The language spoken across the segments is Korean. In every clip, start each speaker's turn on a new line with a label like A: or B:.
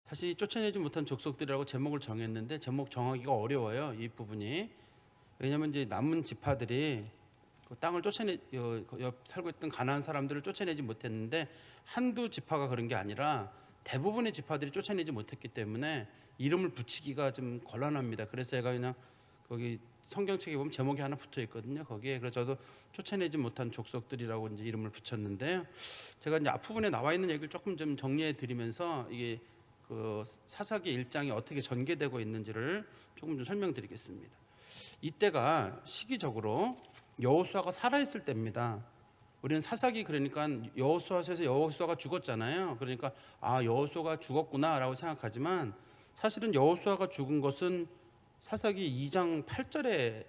A: 사실 쫓아내지 못한 족속들이라고 제목을 정했는데 제목 정하기가 어려워요. 이 부분이. 왜냐하면 이제 남은 지파들이 그 땅을 옆 살고 있던 가나안 사람들을 쫓아내지 못했는데 한두 지파가 그런 게 아니라 대부분의 지파들이 쫓아내지 못했기 때문에 이름을 붙이기가 좀 곤란합니다. 그래서 제가 그냥 거기 성경책에 보면 제목이 하나 붙어 있거든요. 거기에 그래서 저도 쫓아내지 못한 족속들이라고 이제 이름을 붙였는데요. 제가 이제 앞부분에 나와 있는 얘기를 조금 좀 정리해 드리면서 이게 그 사사기 1장이 어떻게 전개되고 있는지를 조금 좀 설명드리겠습니다. 이때가 시기적으로 여호수아가 살아있을 때입니다. 우리는 사사기 그러니까 여호수아서에서 여호수아가 죽었잖아요. 그러니까 여호수아가 죽었구나라고 생각하지만 사실은 여호수아가 죽은 것은 사사기 2장 8절에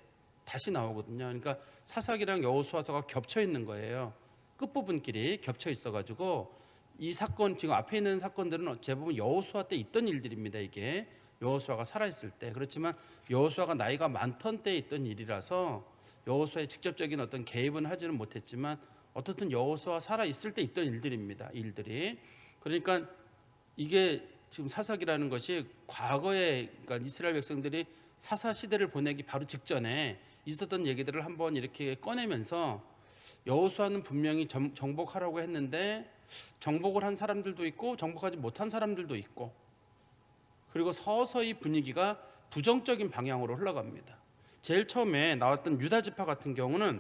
A: 다시 나오거든요. 그러니까 사사기랑 여호수아서가 겹쳐 있는 거예요. 끝부분끼리 겹쳐 있어가지고 이 사건, 지금 앞에 있는 사건들은 대부분 여호수아 때 있던 일들입니다. 이게 여호수아가 살아있을 때. 그렇지만 여호수아가 나이가 많던 때에 있던 일이라서 여호수아의 직접적인 어떤 개입은 하지는 못했지만 어떻든 여호수아 살아있을 때 있던 일들입니다. 일들이. 그러니까 이게 지금 사사기라는 것이 과거에, 그러니까 이스라엘 백성들이 사사 시대를 보내기 바로 직전에 있었던 얘기들을 한번 이렇게 꺼내면서 여호수아는 분명히 정복하라고 했는데 정복을 한 사람들도 있고 정복하지 못한 사람들도 있고, 그리고 서서히 분위기가 부정적인 방향으로 흘러갑니다. 제일 처음에 나왔던 유다 지파 같은 경우는,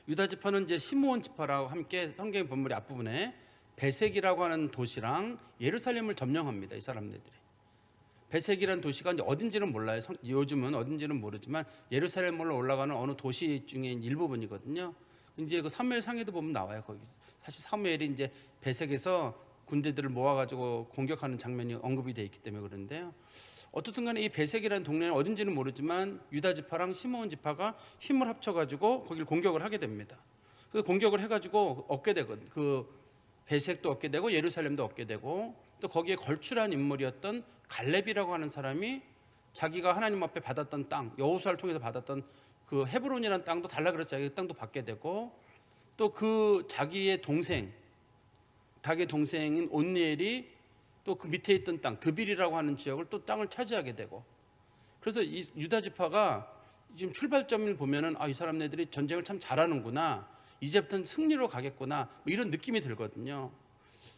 A: 유다 지파는 이제 시므온 지파라고 함께 성경 본문의 앞부분에 베색이라고 하는 도시랑 예루살렘을 점령합니다. 이 사람들이. 베색이라는 도시가 이제 어딘지는 몰라요. 요즘은 어딘지는 모르지만 예루살렘으로 올라가는 어느 도시 중에 일부분이거든요. 이제 그 사무엘상에도 보면 나와요. 거기 사실 사무엘이 이제 베색에서 군대들을 모아가지고 공격하는 장면이 언급이 되어 있기 때문에 그런데요. 어떻든간에 이 베색이라는 동네는 어딘지는 모르지만 유다 지파랑 시므온 지파가 힘을 합쳐가지고 거기를 공격을 하게 됩니다. 그래서 공격을 해가지고 얻게 되거든. 그 베색도 얻게 되고 예루살렘도 얻게 되고, 또 거기에 걸출한 인물이었던 갈렙이라고 하는 사람이 자기가 하나님 앞에 받았던 땅, 여호수아를 통해서 받았던 그 헤브론이라는 땅도 달라 그래서 자기 땅도 받게 되고, 또 그 자기의 동생인 온니엘이 또 그 밑에 있던 땅 드빌이라고 하는 지역을 또 땅을 차지하게 되고, 그래서 이 유다 지파가 지금 출발점을 보면은 이 사람네들이 전쟁을 참 잘하는구나, 이제부터는 승리로 가겠구나, 뭐 이런 느낌이 들거든요.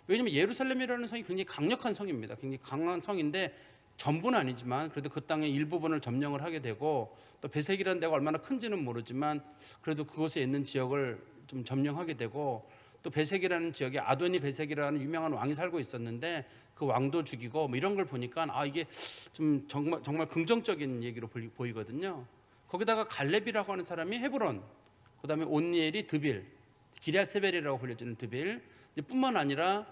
A: 왜냐하면 예루살렘이라는 성이 굉장히 강력한 성입니다. 굉장히 강한 성인데 전부는 아니지만 그래도 그 땅의 일부분을 점령을 하게 되고, 또 베색이라는 데가 얼마나 큰지는 모르지만 그래도 그곳에 있는 지역을 좀 점령하게 되고, 또 베색이라는 지역에 아도니 베색이라는 유명한 왕이 살고 있었는데 그 왕도 죽이고 뭐 이런 걸 보니까 이게 좀 정말 긍정적인 얘기로 보이거든요. 거기다가 갈렙이라고 하는 사람이 헤브론, 그다음에 온니엘이 드빌, 기럇세벨이라고 불려지는 드빌, 뿐만 아니라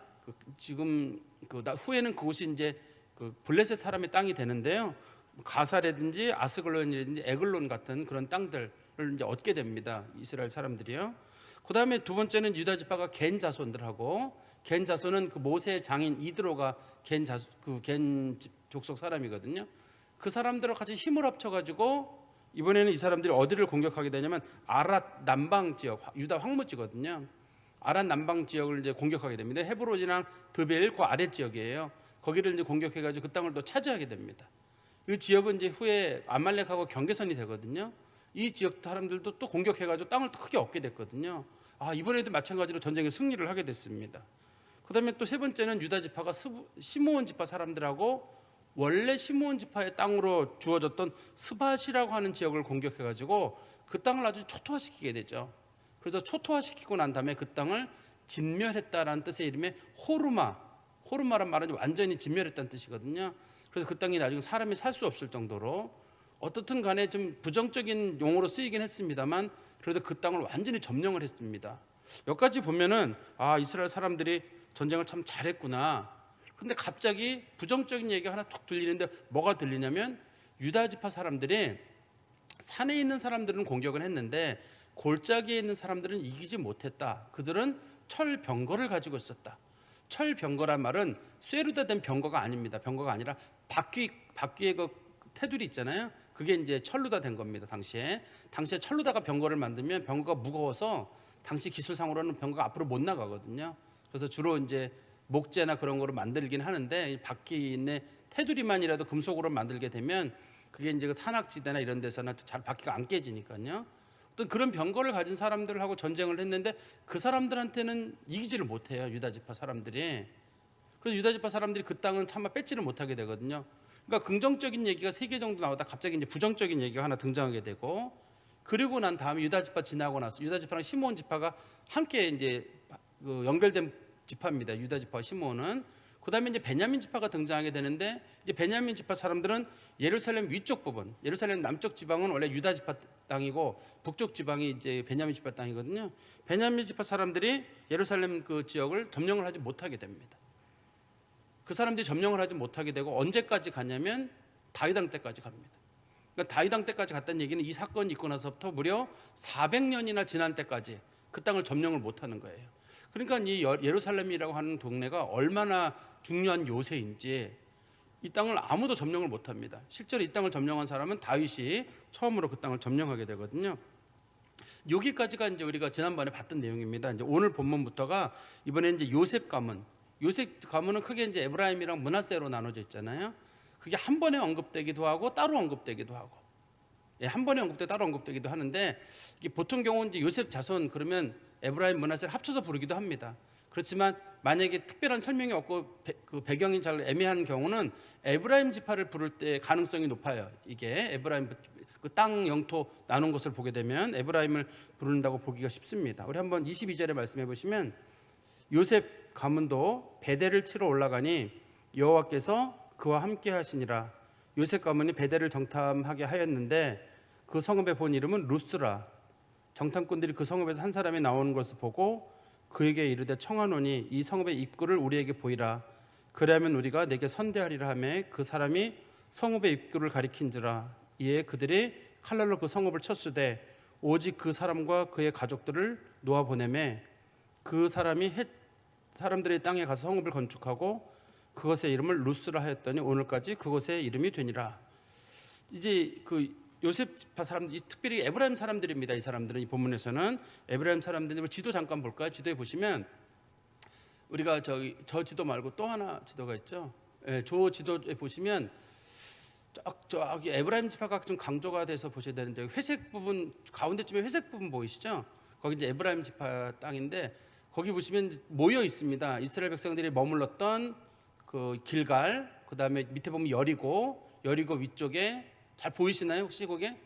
A: 지금 후에는 그곳이 이제 그 블레셋 사람의 땅이 되는데요. 가사라든지 아스글론이라든지 에글론 같은 그런 땅들을 이제 얻게 됩니다. 이스라엘 사람들이요. 그다음에 두 번째는 유다 지파가 겐 자손들하고, 겐 자손은 그 모세의 장인 이드로가 겐 족속 사람이거든요. 그 사람들과 같이 힘을 합쳐가지고 이번에는 이 사람들이 어디를 공격하게 되냐면 아랏 남방 지역, 유다 황무지거든요. 아랏 남방 지역을 이제 공격하게 됩니다. 헤브론이랑 드벨 그 아래 지역이에요. 거기를 이제 공격해가지고 그 땅을 또 차지하게 됩니다. 이 지역은 이제 후에 아말렉하고 경계선이 되거든요. 이 지역 사람들도 또 공격해가지고 땅을 또 크게 얻게 됐거든요. 이번에도 마찬가지로 전쟁에 승리를 하게 됐습니다. 그다음에 또 세 번째는 유다 지파가 시므온 지파 사람들하고 원래 시므온 지파의 땅으로 주어졌던 스밧이라고 하는 지역을 공격해가지고 그 땅을 아주 초토화시키게 되죠. 그래서 초토화시키고 난 다음에 그 땅을 진멸했다라는 뜻의 이름의 호르마란 말은 완전히 진멸했다는 뜻이거든요. 그래서 그 땅이 나중에 사람이 살 수 없을 정도로, 어떻든 간에 좀 부정적인 용어로 쓰이긴 했습니다만 그래도 그 땅을 완전히 점령을 했습니다. 여기까지 보면은 이스라엘 사람들이 전쟁을 참 잘했구나. 근데 갑자기 부정적인 얘기가 하나 툭 들리는데 뭐가 들리냐면 유다 지파 사람들이 산에 있는 사람들은 공격을 했는데 골짜기에 있는 사람들은 이기지 못했다. 그들은 철병거를 가지고 있었다. 철병거란 말은 쇠로 된 병거가 아닙니다. 병거가 아니라 바퀴에 그 테두리 있잖아요. 그게 이제 철로 다 된 겁니다. 당시에 철로다가 병거를 만들면 병거가 무거워서 당시 기술상으로는 병거가 앞으로 못 나가거든요. 그래서 주로 이제 목재나 그런 거로 만들긴 하는데 이 바퀴의 테두리만이라도 금속으로 만들게 되면 그게 이제 그 산악지대나 이런 데서는 잘 바퀴가 안 깨지니까요. 어떤 그런 병거를 가진 사람들하고 전쟁을 했는데 그 사람들한테는 이기지를 못해요. 유다지파 사람들이. 그래서 유다지파 사람들이 그 땅은 차마 뺏지를 못하게 되거든요. 그러니까 긍정적인 얘기가 3개 정도 나오다 갑자기 이제 부정적인 얘기가 하나 등장하게 되고, 그리고 난 다음에 유다지파 지나고 나서 유다지파랑 시므온 지파가 함께 이제 그 연결된 지파입니다. 유다지파와 시므온은. 그다음에 이제 베냐민 지파가 등장하게 되는데, 이제 베냐민 지파 사람들은 예루살렘 위쪽 부분, 예루살렘 남쪽 지방은 원래 유다 지파 땅이고 북쪽 지방이 이제 베냐민 지파 땅이거든요. 베냐민 지파 사람들이 예루살렘 그 지역을 점령을 하지 못하게 됩니다. 그 사람들이 점령을 하지 못하게 되고 언제까지 가냐면 다윗 왕 때까지 갑니다. 그러니까 다윗 왕 때까지 갔다는 얘기는 이 사건이 있고 나서부터 무려 400년이나 지난 때까지 그 땅을 점령을 못하는 거예요. 그러니까 이 예루살렘이라고 하는 동네가 얼마나 중요한 요새인지 이 땅을 아무도 점령을 못합니다. 실제로 이 땅을 점령한 사람은 다윗이 처음으로 그 땅을 점령하게 되거든요. 여기까지가 이제 우리가 지난번에 봤던 내용입니다. 이제 오늘 본문부터가 이번에 이제 요셉 가문. 요셉 가문은 크게 이제 에브라임이랑 므낫세로 나눠져 있잖아요. 그게 한 번에 언급되기도 하고 따로 언급되기도 하고, 한 번에 언급되고 따로 언급되기도 하는데, 이게 보통 경우는 이제 요셉 자손 그러면 에브라임 므낫세를 합쳐서 부르기도 합니다. 그렇지만 만약에 특별한 설명이 없고 그 배경이 잘 애매한 경우는 에브라임 지파를 부를 때 가능성이 높아요. 이게 에브라임 그 땅 영토 나눈 것을 보게 되면 에브라임을 부른다고 보기가 쉽습니다. 우리 한번 22절에 말씀해 보시면, 요셉 가문도 베델을 치러 올라가니 여호와께서 그와 함께 하시니라. 요셉 가문이 베델을 정탐하게 하였는데 그 성읍의 본 이름은 루스라. 정탐꾼들이 그 성읍에서 한 사람이 나오는 것을 보고 그에게 이르되 청하노니 이 성읍의 입구를 우리에게 보이라. 그리하면 우리가 내게 선대하리라 하매 그 사람이 성읍의 입구를 가리킨지라. 이에 그들이 칼날로 그 성읍을 쳤으되 오직 그 사람과 그의 가족들을 놓아 보내매 그 사람이 사람들의 땅에 가서 성읍을 건축하고 그것의 이름을 루스라 하였더니 오늘까지 그곳의 이름이 되니라. 이제 그 요셉 지파 사람들, 특별히 에브라임 사람들입니다. 이 사람들은 이 본문에서는 에브라임 사람들이 지도 잠깐 볼까요? 지도에 보시면 우리가 저 지도 말고 또 하나 지도가 있죠. 저 지도에 보시면 저기 에브라임 지파가 좀 강조가 돼서 보셔야 되는데, 회색 부분 가운데쯤에 회색 부분 보이시죠? 거기 이제 에브라임 지파 땅인데 거기 보시면 모여 있습니다. 이스라엘 백성들이 머물렀던 그 길갈, 그 다음에 밑에 보면 여리고 위쪽에 잘 보이시나요? 혹시 거기에?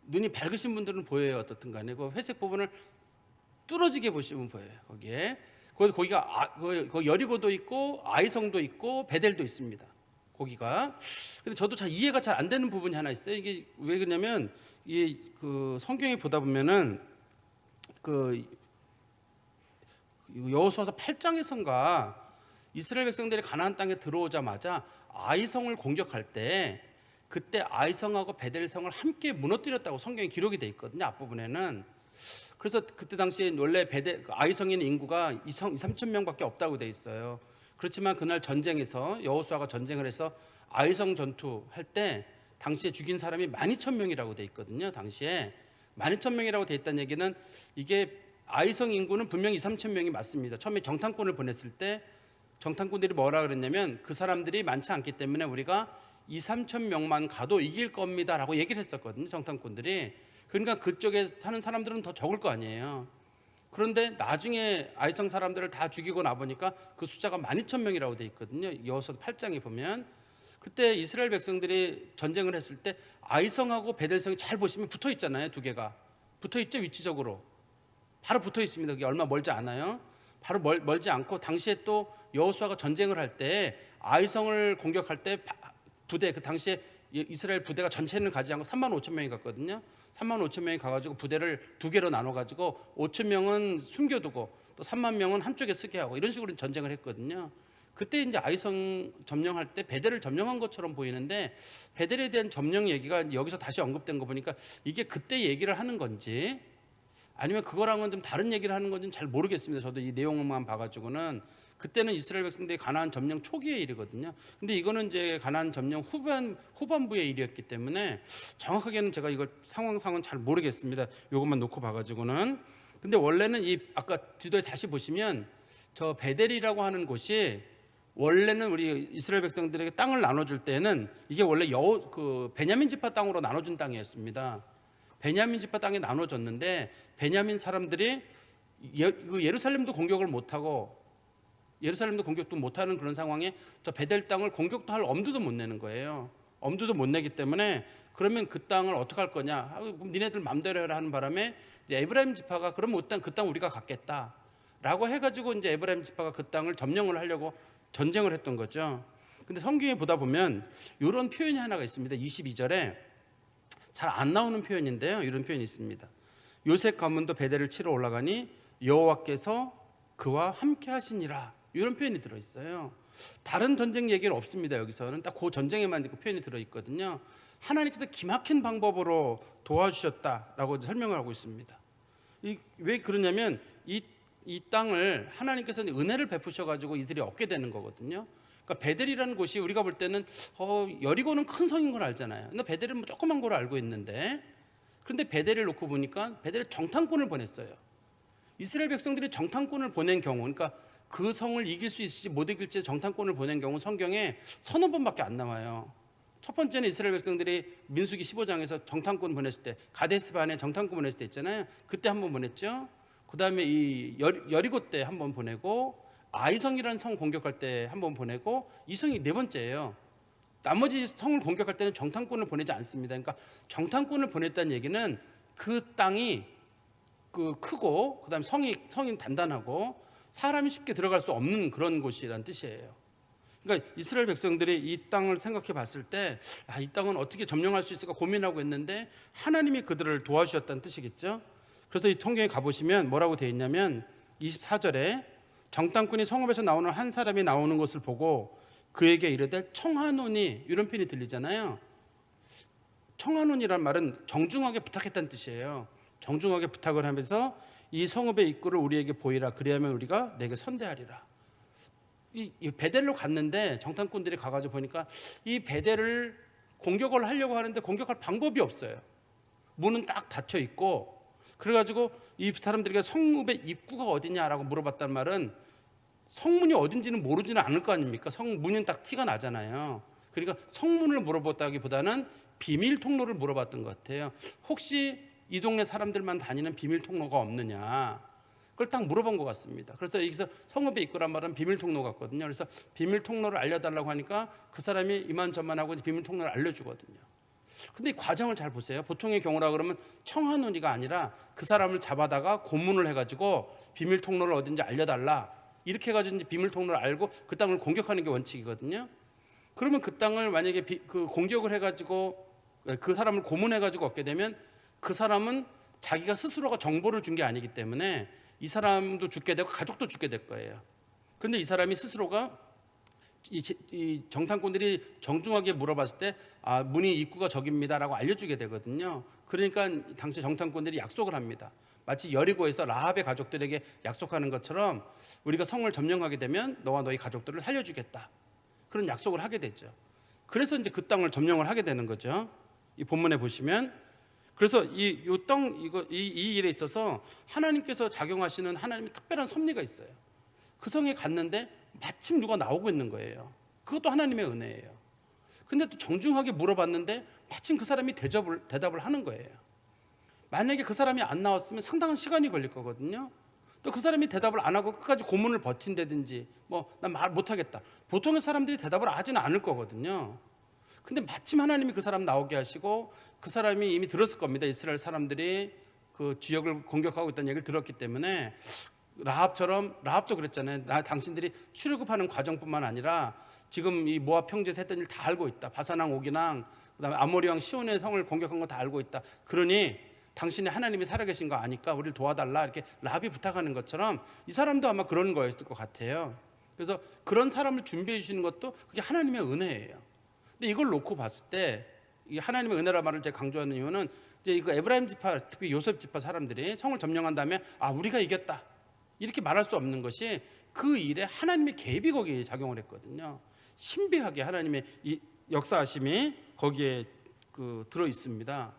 A: 눈이 밝으신 분들은 보여요. 어떻든 간에 그 회색 부분을 뚫어지게 보시면 보여요. 거기가 거기 여리고도 있고 아이성도 있고 베델도 있습니다. 거기가. 근데 저도 이해가 잘 안 되는 부분이 하나 있어요. 이게 왜 그러냐면 이 그 성경에 보다 보면은 그 여호수아서 8장에선가 이스라엘 백성들이 가나안 땅에 들어오자마자 아이성을 공격할 때 그때 아이성하고 베델성을 함께 무너뜨렸다고 성경에 기록이 돼 있거든요. 앞부분에는. 그래서 그때 당시에 원래 아이성에 있는 인구가 2-3천 명밖에 없다고 돼 있어요. 그렇지만 그날 전쟁에서 여호수아가 전쟁을 해서 아이성 전투할 때 당시에 죽인 사람이 12,000명이라고 돼 있거든요. 당시에 12,000명이라고 돼 있다는 얘기는 이게 아이성 인구는 분명히 2-3천 명이 맞습니다. 처음에 정탐꾼을 보냈을 때 정탐꾼들이 뭐라 그랬냐면 그 사람들이 많지 않기 때문에 우리가 2-3천 명만 가도 이길 겁니다 라고 얘기를 했었거든요. 정탐꾼들이. 그러니까 그쪽에 사는 사람들은 더 적을 거 아니에요. 그런데 나중에 아이성 사람들을 다 죽이고 나보니까 그 숫자가 12,000명이라고 돼 있거든요. 여호수아 8장에 보면. 그때 이스라엘 백성들이 전쟁을 했을 때 아이성하고 베델성이 잘 보시면 붙어 있잖아요. 두 개가 붙어 있죠. 위치적으로 바로 붙어 있습니다. 그게 얼마 멀지 않아요. 바로 멀지 않고, 당시에 또 여호수아가 전쟁을 할 때 아이성을 공격할 때 부대, 그 당시에 이스라엘 부대가 전체는 가지 않고 35,000명이 갔거든요. 35,000명이 가가지고 부대를 두 개로 나눠가지고 5,000명은 숨겨두고 또 30,000명은 한쪽에 쓰게 하고 이런 식으로 전쟁을 했거든요. 그때 이제 아이성 점령할 때 베델을 점령한 것처럼 보이는데, 베델에 대한 점령 얘기가 여기서 다시 언급된 거 보니까 이게 그때 얘기를 하는 건지 아니면 그거랑은 좀 다른 얘기를 하는 건지는 잘 모르겠습니다. 저도 이 내용만 봐가지고는. 그때는 이스라엘 백성들이 가나안 점령 초기의 일이거든요. 근데 이거는 이제 가나안 점령 후반부의 일이었기 때문에 정확하게는 제가 이거 상황상은 잘 모르겠습니다. 이것만 놓고 봐가지고는. 근데 원래는 이 아까 지도에 다시 보시면 저 베델이라고 하는 곳이 원래는 우리 이스라엘 백성들에게 땅을 나눠줄 때는 이게 원래 베냐민 지파 땅으로 나눠준 땅이었습니다. 베냐민 지파 땅이 나눠졌는데 베냐민 사람들이 예루살렘도 공격을 못하고 예루살렘도 공격도 못하는 그런 상황에 저 베델 땅을 공격도 할 엄두도 못 내는 거예요. 엄두도 못 내기 때문에 그러면 그 땅을 어떻게 할 거냐? 그럼 니네들 맘대로 해라 하는 바람에 이제 에브라임 지파가 그러면 그 땅 우리가 갖겠다라고 해가지고 이제 에브라임 지파가 그 땅을 점령을 하려고 전쟁을 했던 거죠. 근데 성경에 보다 보면 이런 표현이 하나가 있습니다. 22절에 잘 안 나오는 표현인데요. 이런 표현이 있습니다. 요셉 가문도 베델을 치러 올라가니 여호와께서 그와 함께 하시니라. 이런 표현이 들어있어요. 다른 전쟁 얘기는 없습니다. 여기서는 딱 그 전쟁에만 그 표현이 들어있거든요. 하나님께서 기막힌 방법으로 도와주셨다라고 설명을 하고 있습니다. 왜 그러냐면 이 땅을 하나님께서 은혜를 베푸셔가지고 이들이 얻게 되는 거거든요. 그러니까 베델이라는 곳이 우리가 볼 때는 여리고는 큰 성인 걸 알잖아요. 근데 베델은 뭐 조그만 걸 알고 있는데, 그런데 베델을 놓고 보니까 베델에 정탐꾼을 보냈어요. 이스라엘 백성들이 정탐꾼을 보낸 경우, 그러니까 그 성을 이길 수 있을지 못 이길지 정탐꾼을 보낸 경우 성경에 서너 번밖에 안 나와요. 첫 번째는 이스라엘 백성들이 민수기 15장에서 정탐꾼 보냈을 때, 가데스 반에 정탐꾼 보냈을 때 있잖아요. 그때 한 번 보냈죠. 그 다음에 이 여리고 때 한 번 보내고, 아이성이라는 성 공격할 때 한 번 보내고, 이 성이 네 번째예요. 나머지 성을 공격할 때는 정탐꾼을 보내지 않습니다. 그러니까 정탐꾼을 보냈다는 얘기는 그 땅이 크고, 그 다음에 성이 단단하고 사람이 쉽게 들어갈 수 없는 그런 곳이라는 뜻이에요. 그러니까 이스라엘 백성들이 이 땅을 생각해 봤을 때, 이 땅은 어떻게 점령할 수 있을까 고민하고 있는데 하나님이 그들을 도와주셨다는 뜻이겠죠. 그래서 이 통경에 가보시면 뭐라고 되어 있냐면 24절에 정탐꾼이 성읍에서 나오는 한 사람이 나오는 것을 보고 그에게 이르되 청하노니, 이런 표현이 들리잖아요. 청하노니란 말은 정중하게 부탁했다는 뜻이에요. 정중하게 부탁을 하면서 이 성읍의 입구를 우리에게 보이라. 그리하면 우리가 내게 선대하리라. 이 베델로 갔는데 정탐꾼들이 가가지고 보니까 이 베델을 공격을 하려고 하는데 공격할 방법이 없어요. 문은 딱 닫혀 있고, 그래가지고 이 사람들에게 성읍의 입구가 어디냐라고 물어봤단 말은 성문이 어딘지는 모르지는 않을 거 아닙니까? 성문은 딱 티가 나잖아요. 그러니까 성문을 물어봤다기보다는 비밀 통로를 물어봤던 것 같아요. 혹시 이 동네 사람들만 다니는 비밀 통로가 없느냐, 그걸 딱 물어본 것 같습니다. 그래서 여기서 성읍의 입구란 말은 비밀 통로 같거든요. 그래서 비밀 통로를 알려달라고 하니까 그 사람이 이만저만하고 비밀 통로를 알려주거든요. 근데 이 과정을 잘 보세요. 보통의 경우라 그러면 청하노니가 아니라 그 사람을 잡아다가 고문을 해가지고 비밀 통로를 어딘지 알려달라, 이렇게 해가지고 이제 비밀 통로를 알고 그 땅을 공격하는 게 원칙이거든요. 그러면 그 땅을 만약에 공격을 해가지고 그 사람을 고문해가지고 얻게 되면 그 사람은 자기가 스스로가 정보를 준 게 아니기 때문에 이 사람도 죽게 되고 가족도 죽게 될 거예요. 그런데 이 사람이 스스로가 이 정탐꾼들이 정중하게 물어봤을 때 문이 입구가 저깁니다라고 알려주게 되거든요. 그러니까 당시 정탐꾼들이 약속을 합니다. 마치 여리고에서 라합의 가족들에게 약속하는 것처럼 우리가 성을 점령하게 되면 너와 너희 가족들을 살려주겠다, 그런 약속을 하게 되죠. 그래서 이제 그 땅을 점령을 하게 되는 거죠. 이 본문에 보시면, 그래서 이 일에 있어서 하나님께서 작용하시는 하나님의 특별한 섭리가 있어요. 그 성에 갔는데 마침 누가 나오고 있는 거예요. 그것도 하나님의 은혜예요. 근데 또 정중하게 물어봤는데 마침 그 사람이 대답을 하는 거예요. 만약에 그 사람이 안 나왔으면 상당한 시간이 걸릴 거거든요. 또 그 사람이 대답을 안 하고 끝까지 고문을 버틴다든지 난 말 못하겠다, 보통의 사람들이 대답을 하지는 않을 거거든요. 근데 마침 하나님이 그 사람 나오게 하시고, 그 사람이 이미 들었을 겁니다. 이스라엘 사람들이 그 지역을 공격하고 있다는 얘기를 들었기 때문에, 라합도 그랬잖아요. 당신들이 출애굽하는 과정뿐만 아니라 지금 이 모압 평지에서 했던 일 다 알고 있다. 바산왕 오기랑 그다음에 아모리 왕 시온의 성을 공격한 거 다 알고 있다. 그러니 당신이 하나님이 살아계신 거 아니까 우리를 도와달라, 이렇게 라합이 부탁하는 것처럼 이 사람도 아마 그런 거였을 것 같아요. 그래서 그런 사람을 준비해 주시는 것도 그게 하나님의 은혜예요. 근데 이걸 놓고 봤을 때, 이 하나님의 은혜라 말을 제가 강조하는 이유는 이제 이거 에브라임 지파, 특히 요셉 지파 사람들이 성을 점령한 다음에 우리가 이겼다, 이렇게 말할 수 없는 것이 그 일에 하나님의 개입이 거기에 작용을 했거든요. 신비하게 하나님의 이 역사하심이 거기에 들어 있습니다.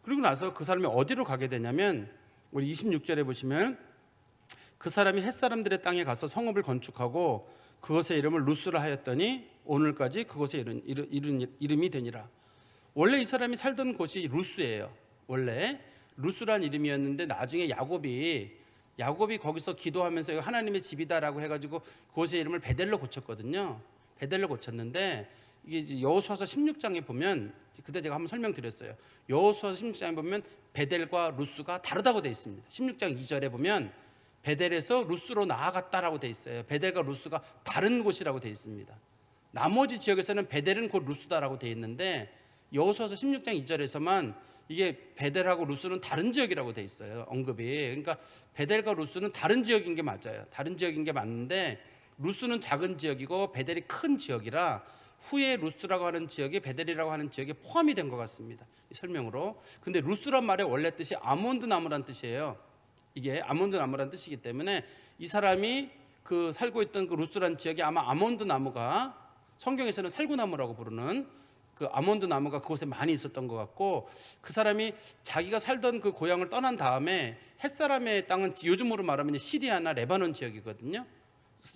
A: 그리고 나서 그 사람이 어디로 가게 되냐면, 우리 26절에 보시면 그 사람이 햇사람들의 땅에 가서 성읍을 건축하고 그것의 이름을 루스라 하였더니 오늘까지 그것의 이름이 되니라. 원래 이 사람이 살던 곳이 루스예요. 원래 루스란 이름이었는데 나중에 야곱이 거기서 기도하면서 이거 하나님의 집이다라고 해가지고 그곳의 이름을 베델로 고쳤거든요. 베델로 고쳤는데 이게 여호수아서 16장에 보면 그때 제가 한번 설명드렸어요. 여호수아서 16장에 보면 베델과 루스가 다르다고 되어 있습니다. 16장 2절에 보면 베델에서 루스로 나아갔다라고 되어 있어요. 베델과 루스가 다른 곳이라고 되어 있습니다. 나머지 지역에서는 베델은 곧 루스다라고 되어 있는데 여호수아서 16장 2절에서만 이게 베델하고 루스는 다른 지역이라고 되어 있어요. 언급이. 그러니까 베델과 루스는 다른 지역인 게 맞아요. 다른 지역인 게 맞는데 루스는 작은 지역이고 베델이 큰 지역이라 후에 루스라고 하는 지역이 베델이라고 하는 지역에 포함이 된 것 같습니다. 이 설명으로. 근데 루스란 말의 원래 뜻이 아몬드 나무란 뜻이에요. 이게 아몬드 나무란 뜻이기 때문에 이 사람이 그 살고 있던 그 루스란 지역이 아마 아몬드 나무가 성경에서는 살구나무라고 부르는 그 아몬드 나무가 그곳에 많이 있었던 것 같고 그 사람이 자기가 살던 그 고향을 떠난 다음에 햇사람의 땅은 요즘으로 말하면 시리아나 레바논 지역이거든요.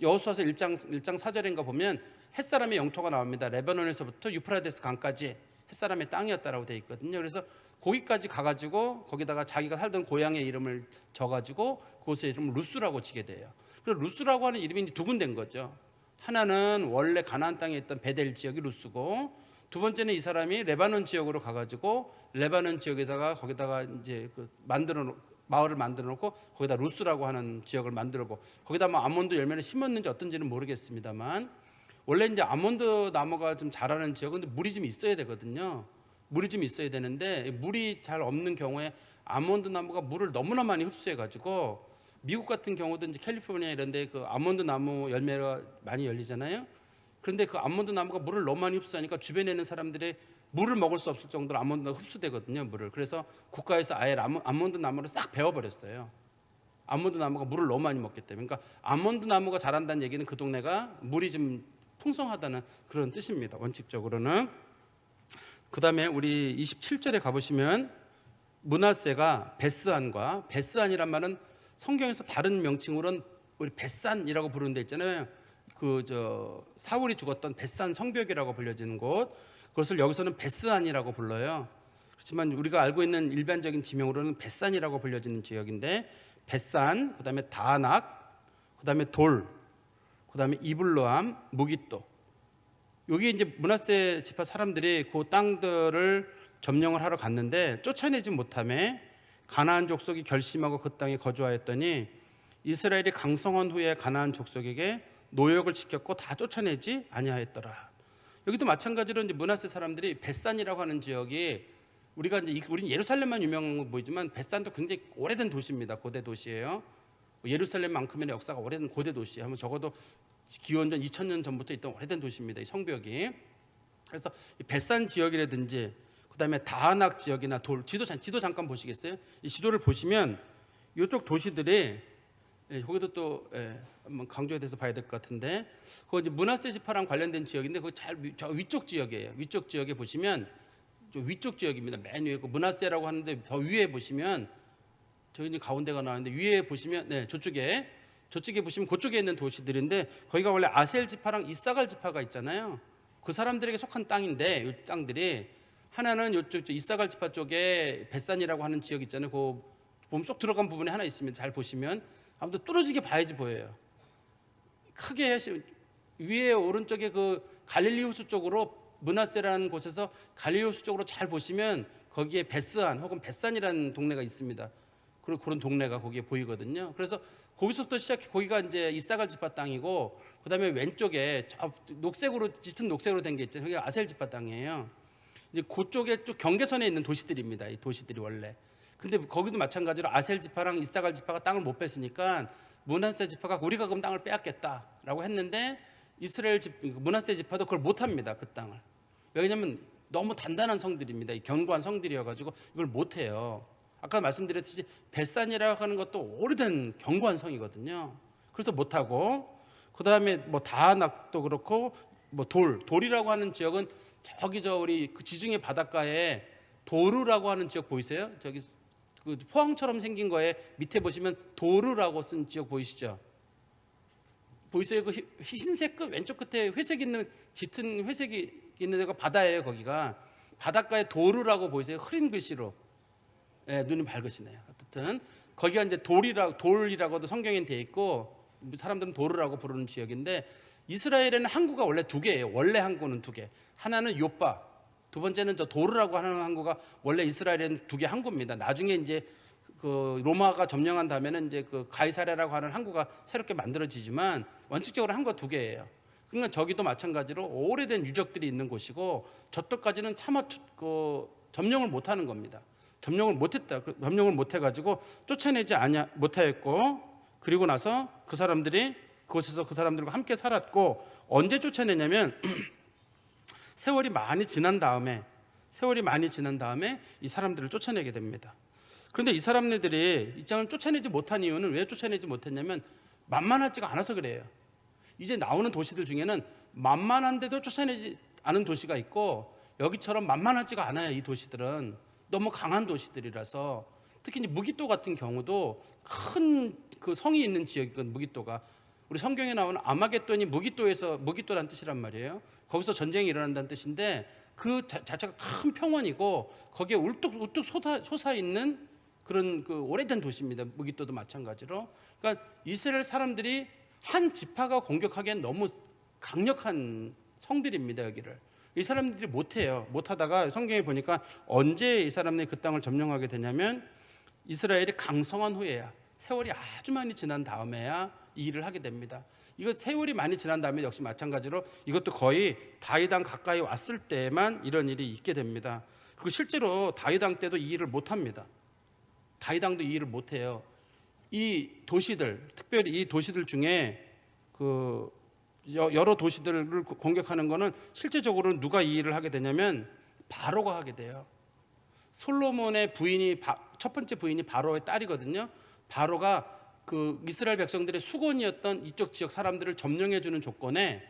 A: 여호수아서 1장 4절인가 보면 햇사람의 영토가 나옵니다. 레바논에서부터 유프라데스 강까지 햇사람의 땅이었다라고 되어 있거든요. 그래서 거기까지 가가지고 거기다가 자기가 살던 고향의 이름을 적어가지고 그곳의 이름을 루스라고 지게 돼요. 그래서 루스라고 하는 이름이 두 군데인 거죠. 하나는 원래 가나안 땅에 있던 베델 지역이 루스고 두 번째는 이 사람이 레바논 지역으로 가가지고 레바논 지역에다가 거기다가 이제 그 마을을 만들어 놓고 거기다 루스라고 하는 지역을 만들고 거기다 뭐 아몬드 열매를 심었는지 어떤지는 모르겠습니다만 원래 이제 아몬드 나무가 좀 자라는 지역은 물이 좀 있어야 되거든요. 물이 좀 있어야 되는데 물이 잘 없는 경우에 아몬드 나무가 물을 너무나 많이 흡수해 가지고 미국 같은 경우도 이제 캘리포니아 이런 데 그 아몬드 나무 열매가 많이 열리잖아요. 그런데 그 아몬드 나무가 물을 너무 많이 흡수하니까 주변에 있는 사람들이 물을 먹을 수 없을 정도로 아몬드가 흡수되거든요. 물을. 그래서 국가에서 아예 아몬드 나무를 싹 베어버렸어요. 아몬드 나무가 물을 너무 많이 먹기 때문에. 그러니까 아몬드 나무가 자란다는 얘기는 그 동네가 물이 좀 풍성하다는 그런 뜻입니다. 원칙적으로는. 그 다음에 우리 27절에 가보시면 므낫세가 베스안이란 말은 성경에서 다른 명칭으로는 우리 벳산이라고 부르는 데 있잖아요. 사울이 죽었던 벳산 성벽이라고 불려지는 곳, 그것을 여기서는 베스안이라고 불러요. 그렇지만 우리가 알고 있는 일반적인 지명으로는 벳산이라고 불려지는 지역인데 벳산, 그 다음에 다낙, 그 다음에 돌, 그 다음에 이블로암, 무깃도. 여기 이제 므낫세 지파 사람들이 그 땅들을 점령을 하러 갔는데 쫓아내지 못함에 가나안 족속이 결심하고 그 땅에 거주하였더니 이스라엘이 강성한 후에 가나안 족속에게 노역을 지켰고 다 쫓아내지 아니하였더라. 여기도 마찬가지로 이제 므낫세 사람들이 벳산이라고 하는 지역이 우리는 예루살렘만 유명한 거 보이지만 벳산도 굉장히 오래된 도시입니다. 고대 도시예요. 예루살렘만큼의 역사가 오래된 고대 도시예요. 한번 적어도 기원전 2000년 전부터 있던 오래된 도시입니다. 이 성벽이. 그래서 이 벳산 지역이라든지 그다음에 다낙 지역이나 돌 지도 잠깐 보시겠어요? 이 지도를 보시면 이쪽 도시들이 거기도 또 한번 강조에 대해서 봐야 될 것 같은데 그거 이제 므낫세 지파랑 관련된 지역인데 그 저 위쪽 지역이에요. 위쪽 지역에 보시면 저 위쪽 지역입니다. 맨 위에 그 므낫세라고 하는데 더 위에 보시면 저기 이제 가운데가 나왔는데 위에 보시면 저쪽에 보시면 그쪽에 있는 도시들인데 거기가 원래 아셀 지파랑 이사갈 지파가 있잖아요. 그 사람들에게 속한 땅인데 이 땅들이 하나는 이쪽 이사갈 지파 쪽에 벳산이라고 하는 지역 있잖아요. 그 보면 쏙 들어간 부분에 하나 있습니다. 잘 보시면 아무튼 뚫어지게 봐야지 보여요. 크게 위에 오른쪽에 그 갈릴리 호수 쪽으로 므낫세라는 곳에서 갈릴리 호수 쪽으로 잘 보시면 거기에 벳산 혹은 벳산이라는 동네가 있습니다. 그리고 그런 동네가 거기에 보이거든요. 그래서 거기서부터 시작해 거기가 이제 이사갈 지파 땅이고 그다음에 왼쪽에 짙은 녹색으로 된 게 있잖아요. 그게 아셀 지파 땅이에요. 이제 그쪽에 좀 경계선에 있는 도시들입니다. 이 도시들이 원래. 근데 거기도 마찬가지로 아셀 지파랑 이사갈 지파가 땅을 못 뺐으니까 므낫세 지파가 우리가 그럼 땅을 빼앗겠다라고 했는데 므낫세 지파도 그걸 못 합니다. 그 땅을. 왜냐하면 너무 단단한 성들입니다. 견고한 성들이어가지고 이걸 못 해요. 아까 말씀드렸듯이 벳산이라고 하는 것도 오래된 견고한 성이거든요. 그래서 못 하고 그 다음에 뭐 다낙도 그렇고 뭐 돌이라고 하는 지역은 우리 그 지중해 바닷가에 도르라고 하는 지역 보이세요? 저기 그 포항처럼 생긴 거에 밑에 보시면 도르라고 쓴 지역 보이시죠? 보이세요? 그 흰색 끝 왼쪽 끝에 회색 있는 짙은 회색이 있는 데가 바다예요. 거기가 바닷가에 도르라고 보이세요? 흐린 글씨로. 네, 눈이 밝으시네요. 어쨌든 거기가 이제 돌이라고도 성경엔 돼 있고 사람들은 도르라고 부르는 지역인데 이스라엘에는 항구가 원래 두 개예요. 원래 항구는 두 개. 하나는 요빠, 두 번째는 저 도르라고 하는 항구가 원래 이스라엘에는 두 개 항구입니다. 나중에 이제 그 로마가 점령한 다음에는 이제 그 가이사랴라고 하는 항구가 새롭게 만들어지지만 원칙적으로 항구가 두 개예요. 그러니까 저기도 마찬가지로 오래된 유적들이 있는 곳이고 저쪽까지는 차마 그 점령을 못하는 겁니다. 점령을 못했다. 점령을 못해가지고 쫓아내지 못하였고 그리고 나서 그 사람들이 그곳에서 그 사람들과 함께 살았고 언제 쫓아내냐면 세월이 많이 지난 다음에 이 사람들을 쫓아내게 됩니다. 그런데 이 사람들이 이 땅을 쫓아내지 못한 이유는 왜 쫓아내지 못했냐면 만만하지가 않아서 그래요. 이제 나오는 도시들 중에는 만만한데도 쫓아내지 않은 도시가 있고 여기처럼 만만하지가 않아요. 이 도시들은 너무 강한 도시들이라서 특히 이제 무기또 같은 경우도 큰 그 성이 있는 지역이거든. 무기또가 우리 성경에 나오는 아마겟돈이 무기또란 뜻이란 말이에요. 거기서 전쟁이 일어난다는 뜻인데 그 자체가 큰 평원이고 거기에 울뚝 솟아 있는 그런 그 오래된 도시입니다. 무기또도 마찬가지로. 그러니까 이스라엘 사람들이 한 지파가 공격하기엔 너무 강력한 성들입니다. 여기를 이 사람들이 못하다가 성경에 보니까 언제 이 사람들이 그 땅을 점령하게 되냐면 이스라엘이 강성한 후에야, 세월이 아주 많이 지난 다음에야 이 일을 하게 됩니다. 이거 세월이 많이 지난 다음에 역시 마찬가지로 이것도 거의 다윗 왕 가까이 왔을 때만 이런 일이 있게 됩니다. 그리고 실제로 다윗 왕 때도 이 일을 못합니다. 다윗 왕도 이 일을 못해요. 이 도시들, 특별히 이 도시들 중에 그 여러 도시들을 공격하는 거는 실제적으로 누가 이 일을 하게 되냐면 바로가 하게 돼요. 솔로몬의 부인이 첫 번째 부인이 바로의 딸이거든요. 바로가 그 이스라엘 백성들의 수건이었던 이쪽 지역 사람들을 점령해 주는 조건에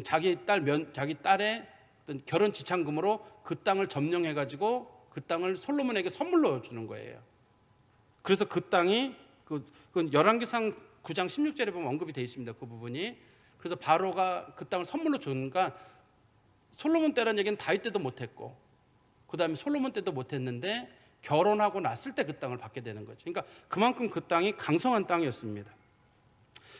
A: 자기 딸의 어떤 결혼 지참금으로 그 땅을 점령해 가지고 그 땅을 솔로몬에게 선물로 주는 거예요. 그래서 그 땅이 그 열왕기상 9장 16절에 보면 언급이 되어 있습니다. 그 부분이. 그래서 바로가 그 땅을 선물로 주니까 솔로몬 때라는 얘기는 다윗 때도 못했고 그 다음에 솔로몬 때도 못했는데 결혼하고 났을 때 그 땅을 받게 되는 거죠. 그러니까 그만큼 그 땅이 강성한 땅이었습니다.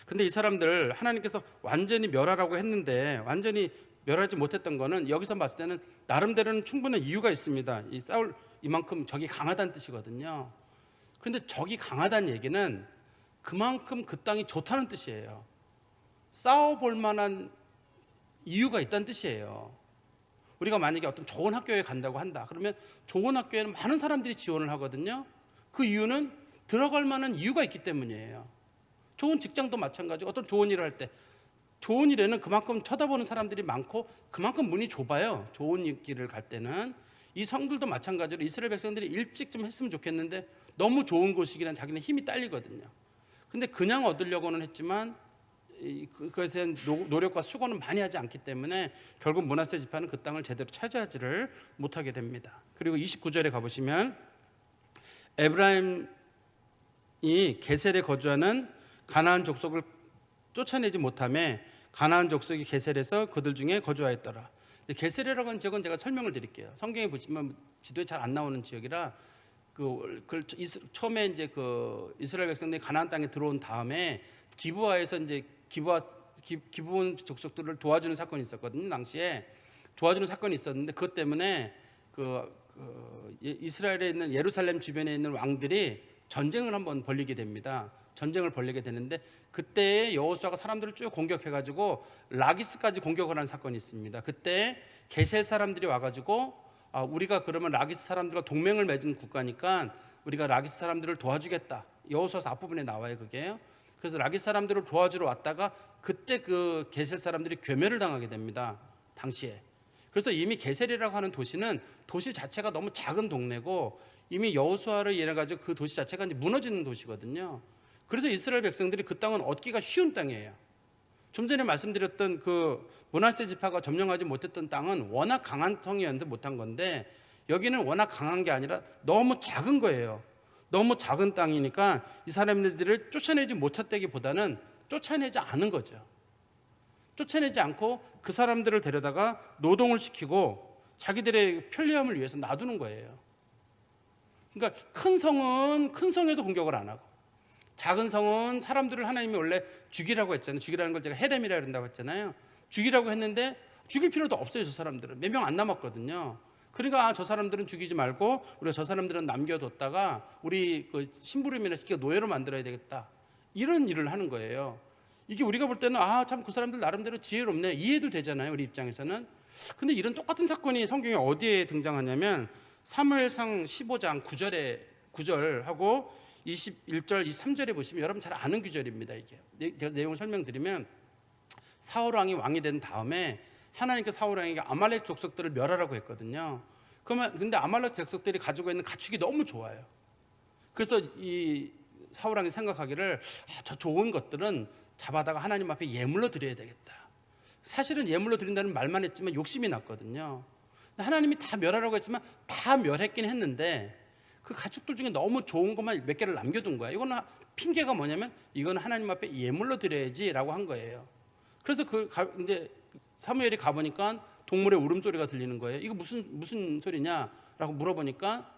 A: 근데 이 사람들 하나님께서 완전히 멸하라고 했는데 완전히 멸하지 못했던 거는 여기서 봤을 때는 나름대로는 충분한 이유가 있습니다. 이 사울 이만큼 적이 강하다는 뜻이거든요. 그런데 적이 강하다는 얘기는 그만큼 그 땅이 좋다는 뜻이에요. 싸워볼 만한 이유가 있다는 뜻이에요. 우리가 만약에 어떤 좋은 학교에 간다고 한다. 그러면 좋은 학교에는 많은 사람들이 지원을 하거든요. 그 이유는 들어갈 만한 이유가 있기 때문이에요. 좋은 직장도 마찬가지고 어떤 좋은 일을 할 때 좋은 일에는 그만큼 쳐다보는 사람들이 많고 그만큼 문이 좁아요. 좋은 길을 갈 때는. 이 성들도 마찬가지로 이스라엘 백성들이 일찍 좀 했으면 좋겠는데 너무 좋은 곳이기는 자기는 힘이 딸리거든요. 근데 그냥 얻으려고는 했지만 그것에 대한 노력과 수고는 많이 하지 않기 때문에 결국 므낫세 지파는 그 땅을 제대로 차지하지를 못하게 됩니다. 그리고 29절에 가보시면 에브라임이 게셀에 거주하는 가나안 족속을 쫓아내지 못하며 가나안 족속이 게셀에서 그들 중에 거주하였더라. 게셀이라고 하는 지역은 제가 설명을 드릴게요. 성경에 보시면 지도에 잘 안 나오는 지역이라 처음에 이제 그 이스라엘 백성들이 가나안 땅에 들어온 다음에 기브아에서 이제 기브온 족속들을 도와주는 사건이 있었거든요. 당시에 도와주는 사건이 있었는데 그것 때문에 이스라엘에 있는 예루살렘 주변에 있는 왕들이 전쟁을 한번 벌이게 됩니다. 전쟁을 벌이게 되는데 그때 여호수아가 사람들을 쭉 공격해가지고 라기스까지 공격을 한 사건이 있습니다. 그때 게셀 사람들이 와가지고 우리가 그러면 라기스 사람들과 동맹을 맺은 국가니까 우리가 라기스 사람들을 도와주겠다. 여호수아서 앞부분에 나와요, 그게요. 그래서 라기스 사람들을 도와주러 왔다가 그때 그 게셀 사람들이 괴멸을 당하게 됩니다. 당시에. 그래서 이미 게셀이라고 하는 도시는 도시 자체가 너무 작은 동네고 이미 여호수아를 인해 가지고 그 도시 자체가 이제 무너지는 도시거든요. 그래서 이스라엘 백성들이 그 땅은 얻기가 쉬운 땅이에요. 좀 전에 말씀드렸던 그 므낫세 지파가 점령하지 못했던 땅은 워낙 강한 성이었는데 못한 건데 여기는 워낙 강한 게 아니라 너무 작은 거예요. 너무 작은 땅이니까 이 사람들을 쫓아내지 못했다기보다는 쫓아내지 않은 거죠. 쫓아내지 않고 그 사람들을 데려다가 노동을 시키고 자기들의 편리함을 위해서 놔두는 거예요. 그러니까 큰 성은 큰 성에서 공격을 안 하고, 작은 성은 사람들을 하나님이 원래 죽이라고 했잖아요. 죽이라는 걸 제가 헤렘이라고 한다고 했잖아요. 죽이라고 했는데 죽일 필요도 없어요. 저 사람들은 몇 명 안 남았거든요. 그러니까 저 사람들은 죽이지 말고 우리가 저 사람들은 남겨뒀다가 우리 그 심부름이나 시켜 노예로 만들어야 되겠다, 이런 일을 하는 거예요. 이게 우리가 볼 때는 참 그 사람들 나름대로 지혜롭네, 이해도 되잖아요, 우리 입장에서는. 근데 이런 똑같은 사건이 성경에 어디에 등장하냐면 사무엘상 15장 9절하고 21절 23절에 보시면 여러분 잘 아는 구절입니다. 이게 제가 내용을 설명드리면, 사울 왕이 왕이 된 다음에 하나님께 사울 왕에게 아말렉 족속들을 멸하라고 했거든요. 그러면 근데 아말렉 족속들이 가지고 있는 가축이 너무 좋아요. 그래서 이 사울 왕이 생각하기를 저 좋은 것들은 잡아다가 하나님 앞에 예물로 드려야 되겠다. 사실은 예물로 드린다는 말만 했지만 욕심이 났거든요. 하나님이 다 멸하라고 했지만 다 멸했긴 했는데 그 가축들 중에 너무 좋은 것만 몇 개를 남겨둔 거야. 이거는 핑계가 뭐냐면 이건 하나님 앞에 예물로 드려야지라고 한 거예요. 그래서 이제 사무엘이 가보니까 동물의 울음소리가 들리는 거예요. 이거 무슨 소리냐라고 물어보니까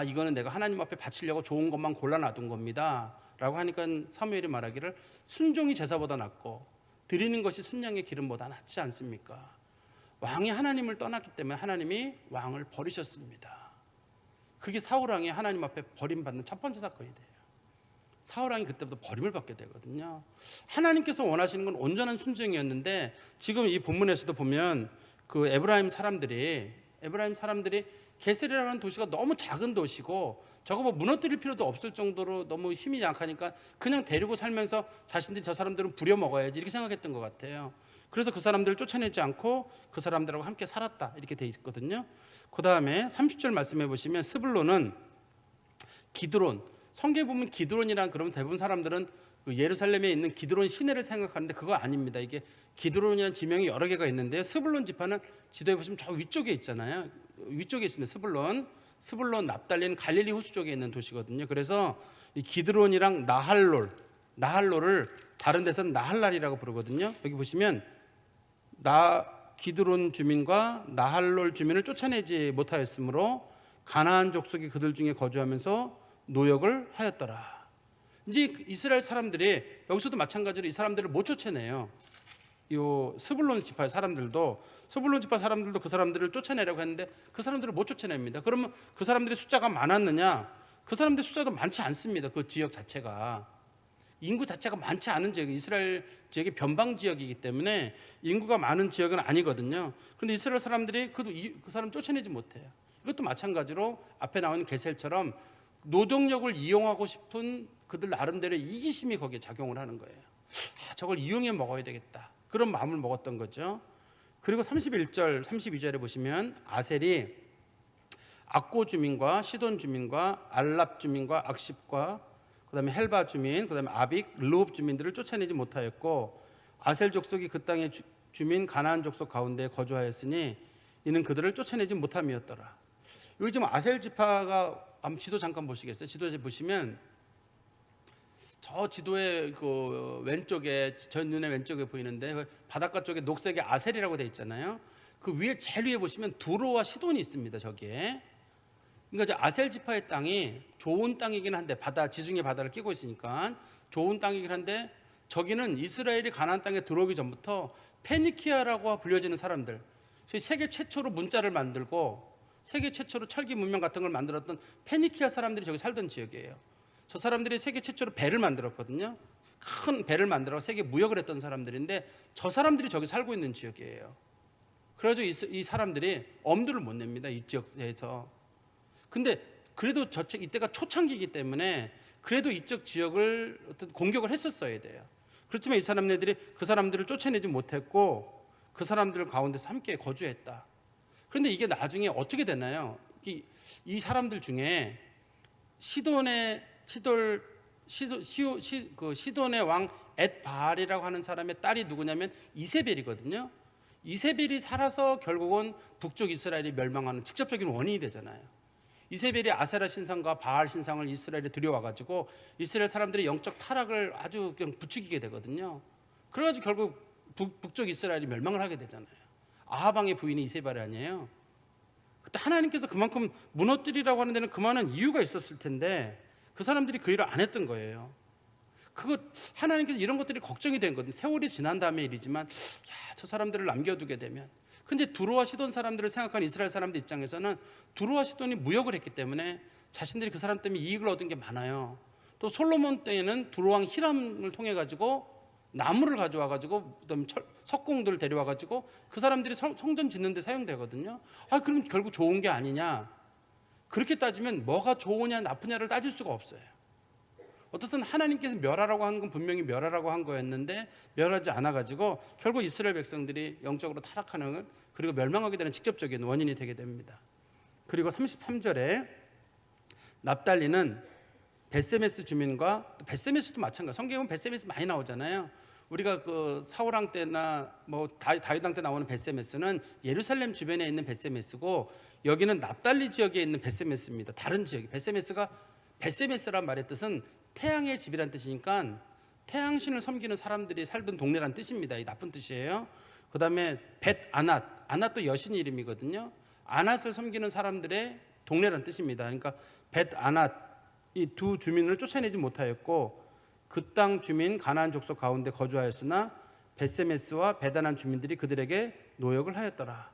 A: 이거는 내가 하나님 앞에 바치려고 좋은 것만 골라놔둔 겁니다 라고 하니까 사무엘이 말하기를 순종이 제사보다 낫고 드리는 것이 순양의 기름보다 낫지 않습니까? 왕이 하나님을 떠났기 때문에 하나님이 왕을 버리셨습니다. 그게 사울 왕이 하나님 앞에 버림받는 첫 번째 사건이 돼요. 사울 왕이 그때부터 버림을 받게 되거든요. 하나님께서 원하시는 건 온전한 순종이었는데, 지금 이 본문에서도 보면 그 에브라임 사람들이 게셀이라는 도시가 너무 작은 도시고 저거 뭐 무너뜨릴 필요도 없을 정도로 너무 힘이 약하니까 그냥 데리고 살면서 자신들이 저 사람들은 부려먹어야지 이렇게 생각했던 것 같아요. 그래서 그 사람들을 쫓아내지 않고 그 사람들하고 함께 살았다, 이렇게 돼 있거든요. 그 다음에 30절 말씀해 보시면 스불론은 기드론, 성경에 보면 기드론이란 그러면 대부분 사람들은 그 예루살렘에 있는 기드론 시내를 생각하는데 그거 아닙니다. 이게 기드론이라는 지명이 여러 개가 있는데요. 스불론 지파는 지도에 보시면 저 위쪽에 있잖아요. 위쪽에 있습니다. 스불론, 납달리는 갈릴리 호수 쪽에 있는 도시거든요. 그래서 이 기드론이랑 나할롤을 다른 데서는 나할랄이라고 부르거든요. 여기 보시면 기드론 주민과 나할롤 주민을 쫓아내지 못하였으므로 가나안 족속이 그들 중에 거주하면서 노역을 하였더라. 이제 이스라엘 사람들이 여기서도 마찬가지로 이 사람들을 못 쫓아내요. 이 스불론 지파 사람들도 그 사람들을 쫓아내려고 했는데 그 사람들을 못 쫓아냅니다. 그러면 그 사람들의 숫자가 많았느냐? 그 사람들의 숫자도 많지 않습니다. 그 지역 자체가 인구 자체가 많지 않은 지역, 이스라엘 지역이 변방 지역이기 때문에 인구가 많은 지역은 아니거든요. 그런데 이스라엘 사람들이 그 사람 쫓아내지 못해요. 이것도 마찬가지로 앞에 나오는 게셀처럼 노동력을 이용하고 싶은 그들 나름대로 이기심이 거기에 작용을 하는 거예요. 저걸 이용해 먹어야 되겠다, 그런 마음을 먹었던 거죠. 그리고 31절 32절에 보시면 아셀이 악고 주민과 시돈 주민과 알랍 주민과 악십과 그다음에 헬바 주민, 그다음에 아빅, 르홉 주민들을 쫓아내지 못하였고 아셀 족속이 그 땅의 주민 가나안 족속 가운데 거주하였으니 이는 그들을 쫓아내지 못함이었더라. 여기 지금 아셀 지파가 한번 지도 잠깐 보시겠어요? 지도에 보시면 저 지도의 그 왼쪽에, 저 눈의 왼쪽에 보이는데 바닷가 쪽에 녹색의 아셀이라고 돼 있잖아요. 그 위에 제일 위에 보시면 두로와 시돈이 있습니다. 저기에. 그러니까 아셀 지파의 땅이 좋은 땅이긴 한데 지중해 바다를 끼고 있으니까 좋은 땅이긴 한데 저기는 이스라엘이 가나안 땅에 들어오기 전부터 페니키아라고 불려지는 사람들, 세계 최초로 문자를 만들고 세계 최초로 철기 문명 같은 걸 만들었던 페니키아 사람들이 저기 살던 지역이에요. 저 사람들이 세계 최초로 배를 만들었거든요. 큰 배를 만들어 세계 무역을 했던 사람들인데 저 사람들이 저기 살고 있는 지역이에요. 그래가지고 이 사람들이 엄두를 못 냅니다, 이 지역에서. 근데 그래도 이때가 초창기이기 때문에 그래도 이쪽 지역을 어떤 공격을 했었어야 돼요. 그렇지만 이 사람들이 그 사람들을 쫓아내지 못했고 그 사람들 가운데서 함께 거주했다. 그런데 이게 나중에 어떻게 되나요? 이 사람들 중에 시돈의 왕 엣바알이라고 하는 사람의 딸이 누구냐면 이세벨이거든요. 이세벨이 살아서 결국은 북쪽 이스라엘이 멸망하는 직접적인 원인이 되잖아요. 이세벨이 아세라 신상과 바알 신상을 이스라엘에 들여와가지고 이스라엘 사람들의 영적 타락을 아주 그냥 부추기게 되거든요. 그래가지고 결국 북쪽 이스라엘이 멸망을 하게 되잖아요. 아합 왕의 부인이 이세벨이 아니에요. 그때 하나님께서 그만큼 무너뜨리라고 하는 데는 그만한 이유가 있었을 텐데 그 사람들이 그 일을 안 했던 거예요. 그거 하나님께서 이런 것들이 걱정이 된 거거든요. 세월이 지난 다음에 일이지만 저 사람들을 남겨두게 되면. 근데 두로와 시돈 사람들을 생각하는 이스라엘 사람들 입장에서는 두로와 시돈이 무역을 했기 때문에 자신들이 그 사람 때문에 이익을 얻은 게 많아요. 또 솔로몬 때에는 두로왕 히람을 통해 가지고 나무를 가져와 가지고 그다음에 석공들을 데려와 가지고 그 사람들이 성전 짓는 데 사용되거든요. 그럼 결국 좋은 게 아니냐? 그렇게 따지면 뭐가 좋으냐 나쁘냐를 따질 수가 없어요. 어떻든 하나님께서 멸하라고 한 건 분명히 멸하라고 한 거였는데 멸하지 않아 가지고 결국 이스라엘 백성들이 영적으로 타락하는 그리고 멸망하게 되는 직접적인 원인이 되게 됩니다. 그리고 33절에 납달리는 벳세메스 주민과 벳세메스도 마찬가지. 성경에 보면 벳세메스 많이 나오잖아요. 우리가 그 사울왕 때나 뭐 다윗 왕 때 나오는 벳세메스는 예루살렘 주변에 있는 벳세메스고 여기는 납달리 지역에 있는 벳세메스입니다. 다른 지역이. 벳세메스란 말의 뜻은 태양의 집이란 뜻이니까 태양신을 섬기는 사람들이 살던 동네란 뜻입니다. 이 나쁜 뜻이에요. 그 다음에 벳아낫도 여신 이름이거든요. 아낫을 섬기는 사람들의 동네란 뜻입니다. 그러니까 벳아낫 이 두 주민을 쫓아내지 못하였고 그 땅 주민 가나안 족속 가운데 거주하였으나 벳세메스와 베다난 주민들이 그들에게 노역을 하였더라.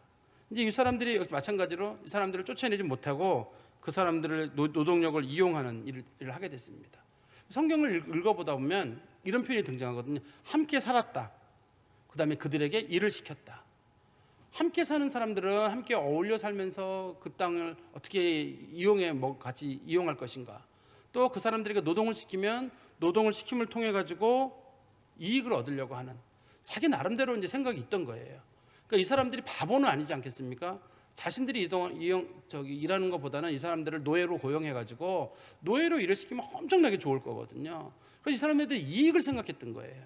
A: 이제 이 사람들이 역시 마찬가지로 이 사람들을 쫓아내지 못하고 그 사람들을 노동력을 이용하는 일을 하게 됐습니다. 성경을 읽어보다 보면 이런 표현이 등장하거든요. 함께 살았다. 그 다음에 그들에게 일을 시켰다. 함께 사는 사람들은 함께 어울려 살면서 그 땅을 어떻게 같이 이용할 것인가. 또 그 사람들에게 노동을 시키면 노동을 시킴을 통해 가지고 이익을 얻으려고 하는 자기 나름대로 이제 생각이 있던 거예요. 그러니까 이 사람들이 바보는 아니지 않겠습니까? 자신들이 일하는 것보다는 이 사람들을 노예로 고용해 가지고 노예로 일을 시키면 엄청나게 좋을 거거든요. 그래서 이 사람들이 이익을 생각했던 거예요.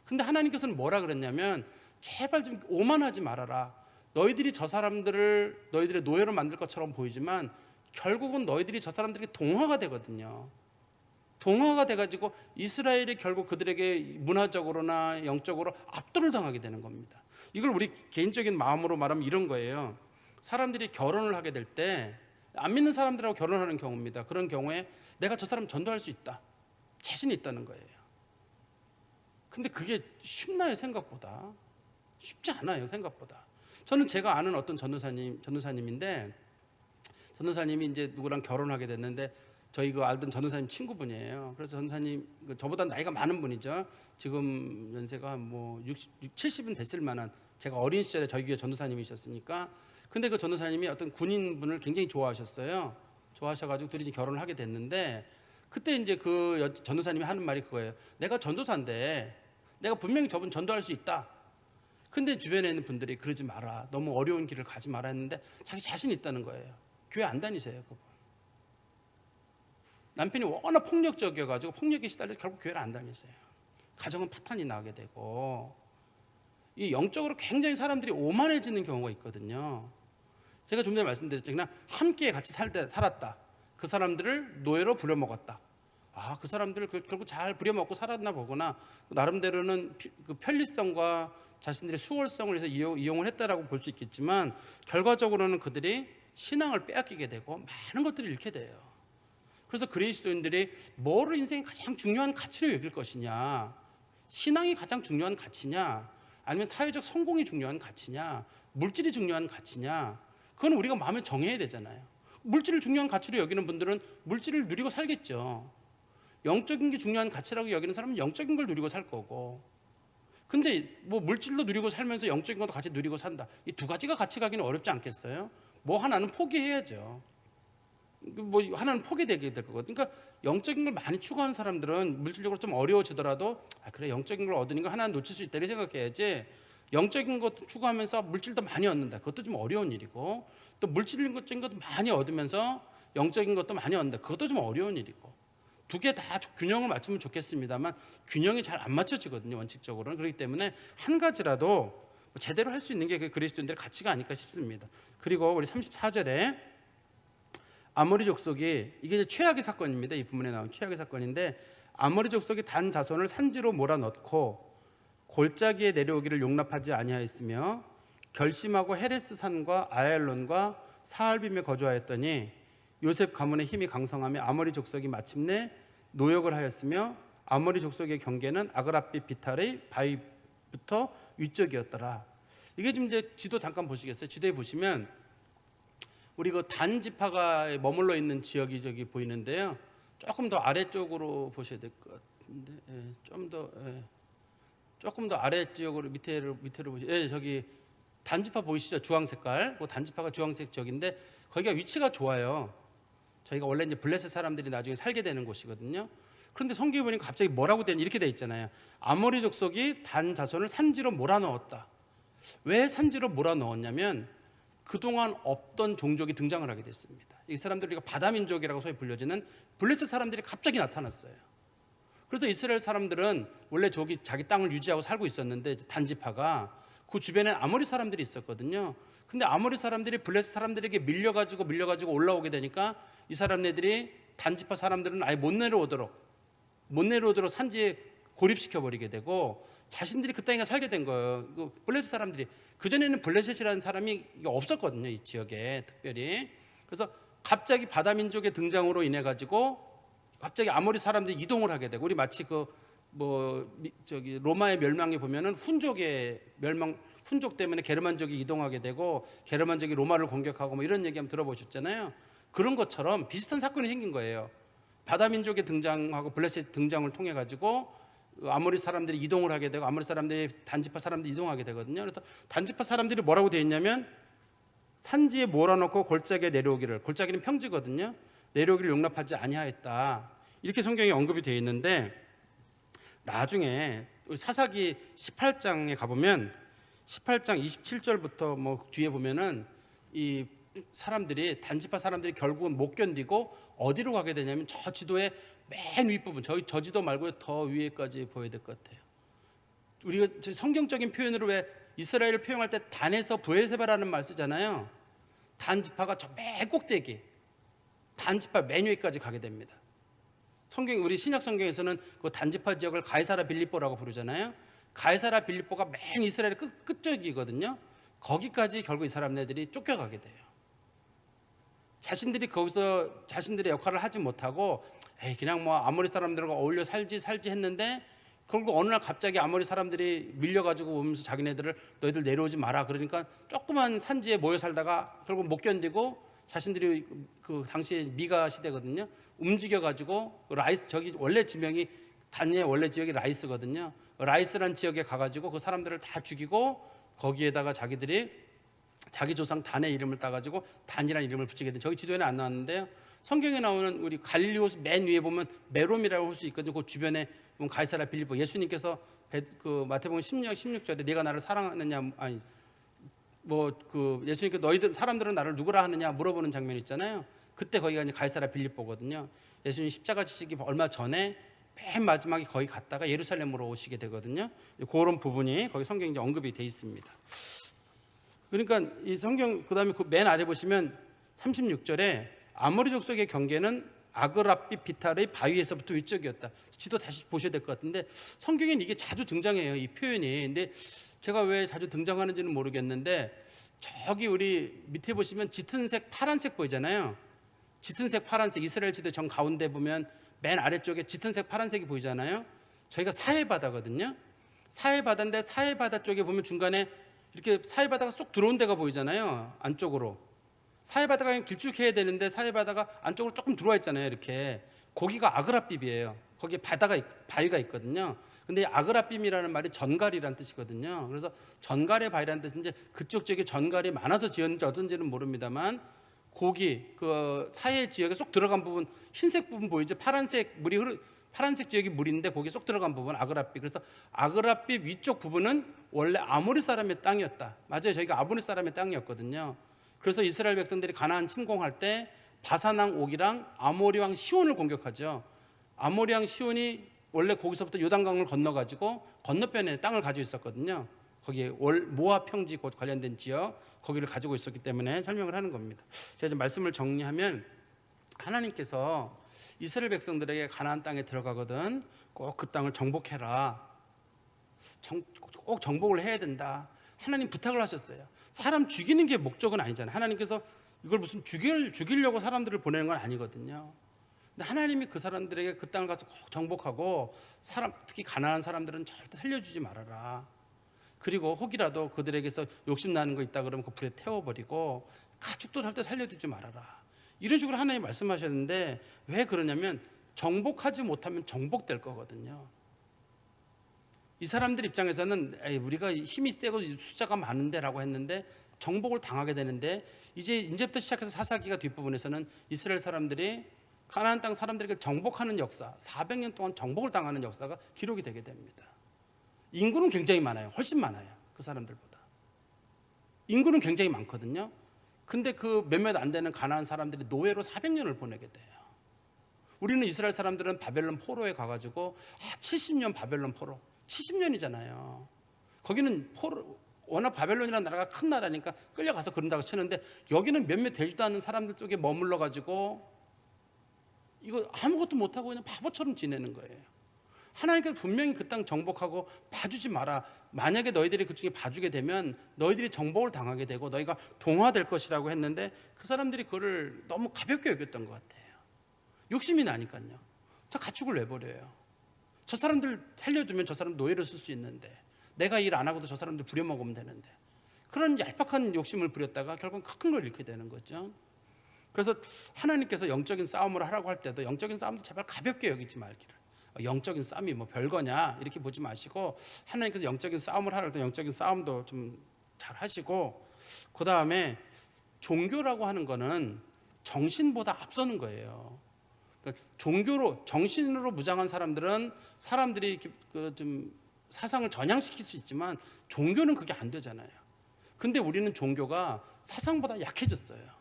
A: 근데 하나님께서는 뭐라 그랬냐면 제발 좀 오만하지 말아라. 너희들이 저 사람들을 너희들의 노예로 만들 것처럼 보이지만 결국은 너희들이 저 사람들에게 동화가 되거든요. 동화가 돼가지고 이스라엘이 결국 그들에게 문화적으로나 영적으로 압도를 당하게 되는 겁니다. 이걸 우리 개인적인 마음으로 말하면 이런 거예요. 사람들이 결혼을 하게 될 때 안 믿는 사람들하고 결혼하는 경우입니다. 그런 경우에 내가 저 사람 전도할 수 있다. 자신이 있다는 거예요. 근데 그게 쉽나요? 생각보다. 쉽지 않아요. 생각보다. 저는 제가 아는 어떤 전도사님인데 전도사님이 이제 누구랑 결혼하게 됐는데 저희 그 알던 전도사님 친구분이에요. 그래서 전도사님 저보다 나이가 많은 분이죠. 지금 연세가 뭐 60, 70은 됐을 만한 제가 어린 시절에 저희 교회 전도사님이셨으니까 근데 그 전도사님이 어떤 군인분을 굉장히 좋아하셨어요. 좋아하셔가지고 둘이 결혼을 하게 됐는데 그때 이제 그 전도사님이 하는 말이 그거예요. 내가 전도사인데 내가 분명히 저분 전도할 수 있다. 근데 주변에 있는 분들이 그러지 마라. 너무 어려운 길을 가지 마라 했는데 자기 자신 있다는 거예요. 교회 안 다니세요, 그분. 남편이 워낙 폭력적이어가지고 폭력에 시달려서 결국 교회를 안 다니세요. 가정은 파탄이 나게 되고 이 영적으로 굉장히 사람들이 오만해지는 경우가 있거든요. 제가 좀 전에 말씀드렸잖아요. 함께 같이 살았다. 그 사람들을 노예로 부려먹었다. 그 사람들을 결국 잘 부려먹고 살았나 보구나. 나름대로는 그 편리성과 자신들의 수월성을 위해서 이용을 했다라고 볼 수 있겠지만 결과적으로는 그들이 신앙을 빼앗기게 되고 많은 것들을 잃게 돼요. 그래서 그리스도인들이 뭐를 인생의 가장 중요한 가치로 여길 것이냐, 신앙이 가장 중요한 가치냐, 아니면 사회적 성공이 중요한 가치냐, 물질이 중요한 가치냐, 그건 우리가 마음에 정해야 되잖아요. 물질을 중요한 가치로 여기는 분들은 물질을 누리고 살겠죠. 영적인 게 중요한 가치라고 여기는 사람은 영적인 걸 누리고 살 거고, 근데 뭐 물질도 누리고 살면서 영적인 것도 같이 누리고 산다. 이 두 가지가 같이 가기는 어렵지 않겠어요? 뭐 하나는 포기해야죠. 뭐 하나는 포기되게 될 거거든요. 그러니까 영적인 걸 많이 추구하는 사람들은 물질적으로 좀 어려워지더라도 그래 영적인 걸 얻으니까 하나는 놓칠 수 있다 이렇게 생각해야지, 영적인 것도 추구하면서 물질도 많이 얻는다, 그것도 좀 어려운 일이고, 또 물질적인 것도 많이 얻으면서 영적인 것도 많이 얻는다, 그것도 좀 어려운 일이고, 두 개 다 균형을 맞추면 좋겠습니다만 균형이 잘 안 맞춰지거든요, 원칙적으로는. 그렇기 때문에 한 가지라도 제대로 할 수 있는 게 그 그리스도인들의 가치가 아닐까 싶습니다. 그리고 우리 34절에 아모리 족속이 이게 이제 최악의 사건입니다. 이 부분에 나온 최악의 사건인데 아모리 족속이 단 자손을 산지로 몰아넣고 골짜기에 내려오기를 용납하지 아니하였으며 결심하고 헤레스 산과 아얄론과 사알빔에 거주하였더니 요셉 가문의 힘이 강성하며 아모리 족속이 마침내 노역을 하였으며 아모리 족속의 경계는 아그라빛 비탈의 바위부터 위쪽이었더라. 이게 지금 이제 지도 잠깐 보시겠어요? 지도에 보시면 우리 그 단 지파가 머물러 있는 지역이 저기 보이는데요. 조금 더 아래쪽으로 보셔야 될 것 같은데, 조금 더 아래 지역으로 밑으로 보시. 저기 단 지파 보이시죠? 주황 색깔. 그 단 지파가 주황색 지역인데 거기가 위치가 좋아요. 저희가 원래 이제 블레셋 사람들이 나중에 살게 되는 곳이거든요. 그런데 성경에 보니까 갑자기 뭐라고 이렇게 돼 있잖아요. 아모리 족속이 단 자손을 산지로 몰아넣었다. 왜 산지로 몰아넣었냐면 그동안 없던 종족이 등장을 하게 됐습니다. 이 사람들이 우리가 바다민족이라고 소위 불려지는 블레셋 사람들이 갑자기 나타났어요. 그래서 이스라엘 사람들은 원래 저기 자기 땅을 유지하고 살고 있었는데 단지파가 그 주변에 아모리 사람들이 있었거든요. 근데 아모리 사람들이 블레셋 사람들에게 밀려가지고 올라오게 되니까 이 사람네들이 단지파 사람들은 아예 못 내려오도록 산지에 고립시켜버리게 되고 자신들이 그 땅에 살게 된 거예요. 그 블레셋 사람들이 그전에는 블레셋이라는 사람이 없었거든요. 이 지역에 특별히. 그래서 갑자기 바다민족의 등장으로 인해 가지고 갑자기 아모리 사람들이 이동을 하게 되고 우리 마치 로마의 멸망에 보면은 훈족 때문에 게르만족이 이동하게 되고 게르만족이 로마를 공격하고 뭐 이런 얘기 한번 들어보셨잖아요. 그런 것처럼 비슷한 사건이 생긴 거예요. 바다민족의 등장하고 블레셋 등장을 통해 가지고 아모리 사람들이 이동을 하게 되고 아모리 사람들이 단지파 사람들이 이동하게 되거든요. 그래서 단지파 사람들이 뭐라고 되어 있냐면 산지에 몰아넣고 골짜기에 내려오기를, 골짜기는 평지거든요. 내려오기를 용납하지 아니하였다. 이렇게 성경에 언급이 되어 있는데 나중에 사사기 18장에 가보면 18장 27절부터 뭐 뒤에 보면은 이 사람들이 단지파 사람들이 결국은 못 견디고 어디로 가게 되냐면 저 지도의 맨 윗부분, 저 지도 말고 더 위에까지 보여야 될 것 같아요. 우리가 성경적인 표현으로 왜 이스라엘을 표현할 때 단에서 브엘세바라는 말 쓰잖아요. 단지파가 저 맨 꼭대기, 단지파 맨 위에까지 가게 됩니다. 우리 신약 성경에서는 그 단지파 지역을 가이사라 빌립보라고 부르잖아요. 가이사라 빌립보가 맨 이스라엘 끝쪽이거든요. 거기까지 결국 이 사람네들이 쫓겨가게 돼요. 자신들이 거기서 자신들의 역할을 하지 못하고 그냥 뭐 아모리 사람들과 어울려 살지 했는데 결국 어느 날 갑자기 아모리 사람들이 밀려가지고 오면서 자기네들을 너희들 내려오지 마라 그러니까 조그만 산지에 모여 살다가 결국 못 견디고 자신들이 그 당시에 미가 시대거든요. 움직여가지고 라이스, 저기 원래 지명이 단의 원래 지역이 라이스거든요. 라이스란 지역에 가가지고 그 사람들을 다 죽이고 거기에다가 자기들이 자기 조상 단의 이름을 따가지고 단이라는 이름을 붙이게 된, 저기 지도에는 안 나왔는데요. 성경에 나오는 우리 갈릴리 호수 맨 위에 보면 메롬이라고 호수 있거든요. 그 주변에 보면 가이사라 빌립보, 예수님께서 그 마태복음 16절에 네가 나를 사랑하느냐, 예수님께 너희들 사람들은 나를 누구라 하느냐 물어보는 장면 있잖아요. 그때 거기가 이제 가이사라 빌립보거든요. 예수님 십자가 지시기 얼마 전에 맨 마지막에 거기 갔다가 예루살렘으로 오시게 되거든요. 그런 부분이 거기 성경에 이제 언급이 돼 있습니다. 그러니까 이 성경 그다음에 그 맨 아래 보시면 36절에 아모리 족속의 경계는 아그라빛 비탈의 바위에서부터 위쪽이었다. 지도 다시 보셔야 될 것 같은데 성경에는 이게 자주 등장해요, 이 표현이. 근데 제가 왜 자주 등장하는지는 모르겠는데 저기 우리 밑에 보시면 짙은색 파란색 보이잖아요. 짙은색 파란색, 이스라엘 지도 정 가운데 보면 맨 아래쪽에 짙은색 파란색이 보이잖아요. 저희가 사해바다거든요. 사해바다인데 사해바다 쪽에 보면 중간에 이렇게 사해바다가 쏙 들어온 데가 보이잖아요. 안쪽으로. 사해바다가 그냥 길쭉해야 되는데 사해바다가 안쪽으로 조금 들어와 있잖아요. 이렇게. 거기가 아그라빛이에요. 거기에 바위가 있거든요. 근데 아그라빔이라는 말이 전갈이라는 뜻이거든요. 그래서 전갈의 바위라는 뜻인데 그쪽 지역에 전갈이 많아서 지었는지 어떤지는 모릅니다만 거기 그 사해 지역에 쏙 들어간 부분, 흰색 부분 보이죠? 파란색 지역이 물인데 거기 쏙 들어간 부분 아그라빛. 그래서 아그라빛 위쪽 부분은 원래 아모리 사람의 땅이었다. 맞아요. 저희가 아모리 사람의 땅이었거든요. 그래서 이스라엘 백성들이 가나안 침공할 때 바산 왕 옥이랑 아모리 왕 시온을 공격하죠. 아모리 왕 시온이 원래 거기서부터 요단강을 건너가지고 건너편에 땅을 가지고 있었거든요. 거기에 모압 평지 곧 관련된 지역 거기를 가지고 있었기 때문에 설명을 하는 겁니다. 제가 좀 말씀을 정리하면 하나님께서 이스라엘 백성들에게 가나안 땅에 들어가거든 꼭 그 땅을 정복해라. 꼭 정복을 해야 된다. 하나님 부탁을 하셨어요. 사람 죽이는 게 목적은 아니잖아요. 하나님께서 이걸 무슨 죽이려고 사람들을 보내는 건 아니거든요. 근데 하나님이 그 사람들에게 그 땅을 가서 꼭 정복하고 특히 가난한 사람들은 절대 살려주지 말아라. 그리고 혹이라도 그들에게서 욕심나는 거 있다 그러면 그 불에 태워버리고 가축도 절대 살려두지 말아라. 이런 식으로 하나님이 말씀하셨는데 왜 그러냐면 정복하지 못하면 정복될 거거든요. 이 사람들 입장에서는 우리가 힘이 세고 숫자가 많은데 라고 했는데 정복을 당하게 되는데 이제부터 시작해서 사사기가 뒷부분에서는 이스라엘 사람들이 가나안 땅 사람들에게 정복하는 역사, 400년 동안 정복을 당하는 역사가 기록이 되게 됩니다. 인구는 굉장히 많아요. 훨씬 많아요. 그 사람들보다. 인구는 굉장히 많거든요. 근데 그 몇몇 안 되는 가나안 사람들이 노예로 400년을 보내게 돼요. 우리는 이스라엘 사람들은 바벨론 포로에 가가지고 70년 바벨론 포로, 70년이잖아요. 거기는 워낙 바벨론이라는 나라가 큰 나라니까 끌려가서 그런다고 치는데 여기는 몇몇 되지도 않는 사람들 쪽에 머물러가지고 이거 아무것도 못하고 그냥 바보처럼 지내는 거예요. 하나님께서 분명히 그 땅 정복하고 봐주지 마라. 만약에 너희들이 그중에 봐주게 되면 너희들이 정복을 당하게 되고 너희가 동화될 것이라고 했는데 그 사람들이 그거를 너무 가볍게 여겼던 것 같아요. 욕심이 나니까요. 다 가축을 내버려요. 저 사람들 살려두면 저 사람 노예를 쓸 수 있는데 내가 일 안 하고도 저 사람들 부려먹으면 되는데 그런 얄팍한 욕심을 부렸다가 결국 큰 걸 잃게 되는 거죠. 그래서 하나님께서 영적인 싸움을 하라고 할 때도 영적인 싸움도 제발 가볍게 여기지 말기를. 영적인 싸움이 뭐 별거냐 이렇게 보지 마시고 하나님께서 영적인 싸움을 하라고 할 때 영적인 싸움도 좀 잘 하시고 그 다음에 종교라고 하는 거는 정신보다 앞서는 거예요. 그러니까 종교로 정신으로 무장한 사람들은 사람들이 좀 사상을 전향시킬 수 있지만 종교는 그게 안 되잖아요. 근데 우리는 종교가 사상보다 약해졌어요.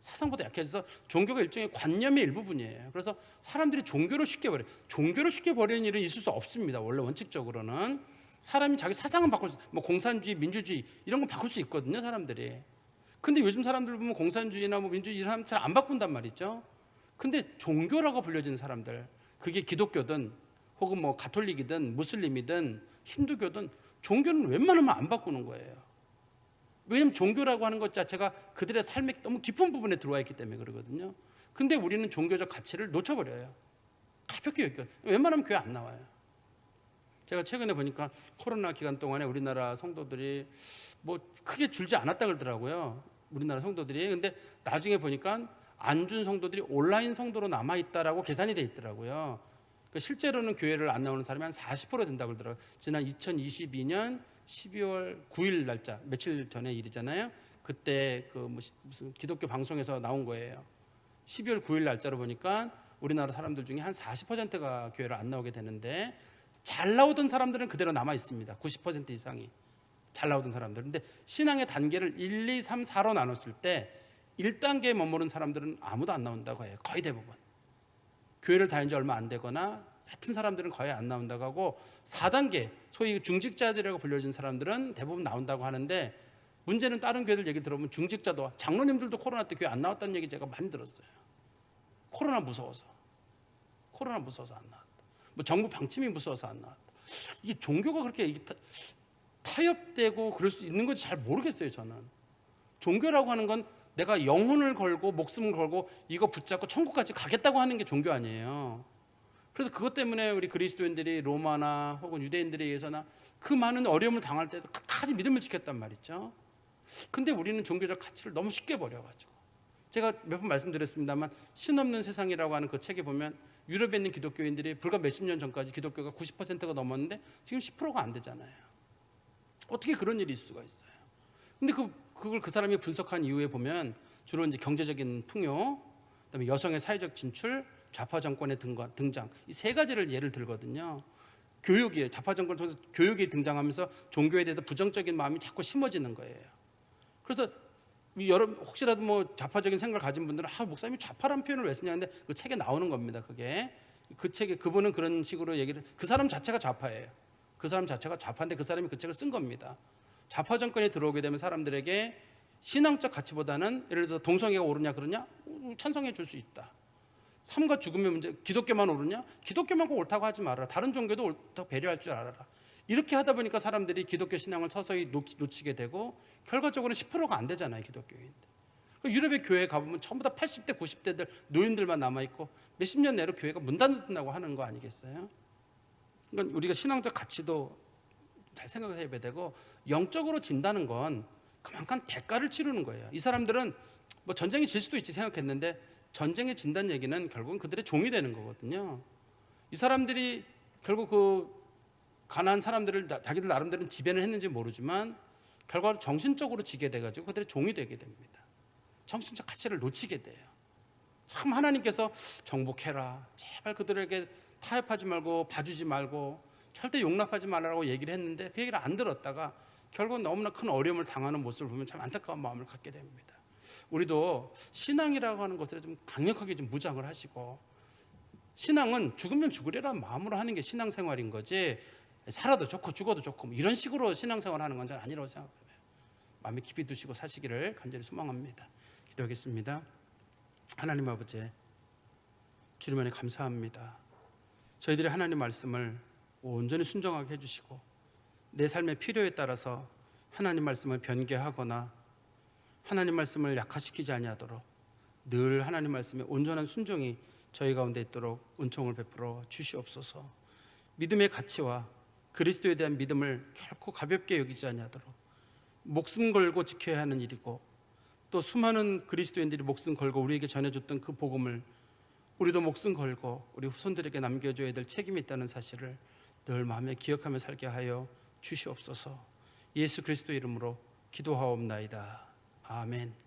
A: 사상보다 약해져서 종교가 일종의 관념의 일부분이에요. 그래서 사람들이 종교를 쉽게 버려요. 종교를 쉽게 버리는 일은 있을 수 없습니다. 원래 원칙적으로는 사람이 자기 사상은 바꿀 수, 뭐 공산주의, 민주주의 이런 건 바꿀 수 있거든요, 사람들이. 근데 요즘 사람들 보면 공산주의나 뭐 민주주의 이 사람 잘 안 바꾼단 말이죠. 근데 종교라고 불려진 사람들, 그게 기독교든 혹은 뭐 가톨릭이든 무슬림이든 힌두교든 종교는 웬만하면 안 바꾸는 거예요. 왜냐하면 종교라고 하는 것 자체가 그들의 삶의 너무 깊은 부분에 들어와 있기 때문에 그러거든요. 근데 우리는 종교적 가치를 놓쳐버려요. 가볍게 여겨요. 웬만하면 교회 안 나와요. 제가 최근에 보니까 코로나 기간 동안에 우리나라 성도들이 뭐 크게 줄지 않았다 그러더라고요. 우리나라 성도들이. 근데 나중에 보니까 안 준 성도들이 온라인 성도로 남아있다라고 계산이 돼 있더라고요. 실제로는 교회를 안 나오는 사람이 한 40% 된다고 그러더라고요. 지난 2022년 12월 9일 날짜, 며칠 전의 일이잖아요. 그때 그 무슨 기독교 방송에서 나온 거예요. 12월 9일 날짜로 보니까 우리나라 사람들 중에 한 40%가 교회를 안 나오게 되는데 잘 나오던 사람들은 그대로 남아 있습니다. 90% 이상이 잘 나오던 사람들. 근데 신앙의 단계를 1, 2, 3, 4로 나눴을 때 1단계에 머무른 사람들은 아무도 안 나온다고 해요. 거의 대부분. 교회를 다닌 지 얼마 안 되거나 같은 사람들은 거의 안 나온다고 하고 4단계, 소위 중직자들이라고 불려진 사람들은 대부분 나온다고 하는데 문제는 다른 교회들 얘기 들어보면 중직자도 장로님들도 코로나 때 교회 안 나왔다는 얘기 제가 많이 들었어요. 코로나 무서워서 안 나왔다. 뭐 정부 방침이 무서워서 안 나왔다. 이게 종교가 그렇게 타협되고 그럴 수 있는 건지 잘 모르겠어요. 저는 종교라고 하는 건 내가 영혼을 걸고 목숨을 걸고 이거 붙잡고 천국까지 가겠다고 하는 게 종교 아니에요. 그래서 그것 때문에 우리 그리스도인들이 로마나 혹은 유대인들에 의해서나 그 많은 어려움을 당할 때도 끝까지 믿음을 지켰단 말이죠. 근데 우리는 종교적 가치를 너무 쉽게 버려가지고 제가 몇 번 말씀드렸습니다만 신없는 세상이라고 하는 그 책에 보면 유럽에 있는 기독교인들이 불과 몇십 년 전까지 기독교가 90%가 넘었는데 지금 10%가 안 되잖아요. 어떻게 그런 일이 있을 수가 있어요. 근데 그걸 그 사람이 분석한 이후에 보면 주로 이제 경제적인 풍요, 그다음에 여성의 사회적 진출, 좌파 정권의 등장 이 세 가지를 예를 들거든요. 교육이 좌파 정권을 통해서 교육이 등장하면서 종교에 대해서 부정적인 마음이 자꾸 심어지는 거예요. 그래서 여러분 혹시라도 뭐 좌파적인 생각을 가진 분들은 목사님이 좌파라는 표현을 왜 쓰냐는데 그 책에 나오는 겁니다. 그게 그 책에 그분은 그런 식으로 얘기를 그 사람 자체가 좌파예요. 그 사람 자체가 좌파인데 그 사람이 그 책을 쓴 겁니다. 좌파 정권이 들어오게 되면 사람들에게 신앙적 가치보다는 예를 들어서 동성애가 옳으냐 그러냐 찬성해 줄 수 있다. 삶과 죽음의 문제, 기독교만 옳으냐? 기독교만 꼭 옳다고 하지 말아라. 다른 종교도 옳다고 배려할 줄 알아라. 이렇게 하다 보니까 사람들이 기독교 신앙을 서서히 놓치게 되고 결과적으로는 10%가 안 되잖아요, 기독교인들. 유럽의 교회에 가보면 전부 다 80대, 90대들 노인들만 남아있고 몇십 년 내로 교회가 문 닫는다고 하는 거 아니겠어요? 그러니까 우리가 신앙적 가치도 잘 생각해야 되고 영적으로 진다는 건 그만큼 대가를 치르는 거예요. 이 사람들은 뭐 전쟁이 질 수도 있지 생각했는데 전쟁에 진다는 얘기는 결국은 그들의 종이 되는 거거든요. 이 사람들이 결국 그 가난한 사람들을 자기들 나름대로는 지배는 했는지 모르지만 결과로 정신적으로 지게 돼가지고 그들의 종이 되게 됩니다. 정신적 가치를 놓치게 돼요. 참 하나님께서 정복해라. 제발 그들에게 타협하지 말고 봐주지 말고 절대 용납하지 말라고 얘기를 했는데 그 얘기를 안 들었다가 결국은 너무나 큰 어려움을 당하는 모습을 보면 참 안타까운 마음을 갖게 됩니다. 우리도 신앙이라고 하는 것에 좀 강력하게 좀 무장을 하시고 신앙은 죽으면 죽으리라는 마음으로 하는 게 신앙생활인 거지 살아도 좋고 죽어도 좋고 뭐 이런 식으로 신앙생활하는 건 저는 아니라고 생각해요. 마음에 깊이 두시고 사시기를 간절히 소망합니다. 기도하겠습니다. 하나님 아버지, 주님 안에 감사합니다. 저희들이 하나님 말씀을 온전히 순종하게 해주시고 내 삶의 필요에 따라서 하나님 말씀을 변개하거나 하나님 말씀을 약화시키지 아니하도록 늘 하나님 말씀에 온전한 순종이 저희 가운데 있도록 은총을 베풀어 주시옵소서. 믿음의 가치와 그리스도에 대한 믿음을 결코 가볍게 여기지 아니하도록 목숨 걸고 지켜야 하는 일이고 또 수많은 그리스도인들이 목숨 걸고 우리에게 전해줬던 그 복음을 우리도 목숨 걸고 우리 후손들에게 남겨줘야 될 책임이 있다는 사실을 늘 마음에 기억하며 살게 하여 주시옵소서. 예수 그리스도 이름으로 기도하옵나이다. 아멘.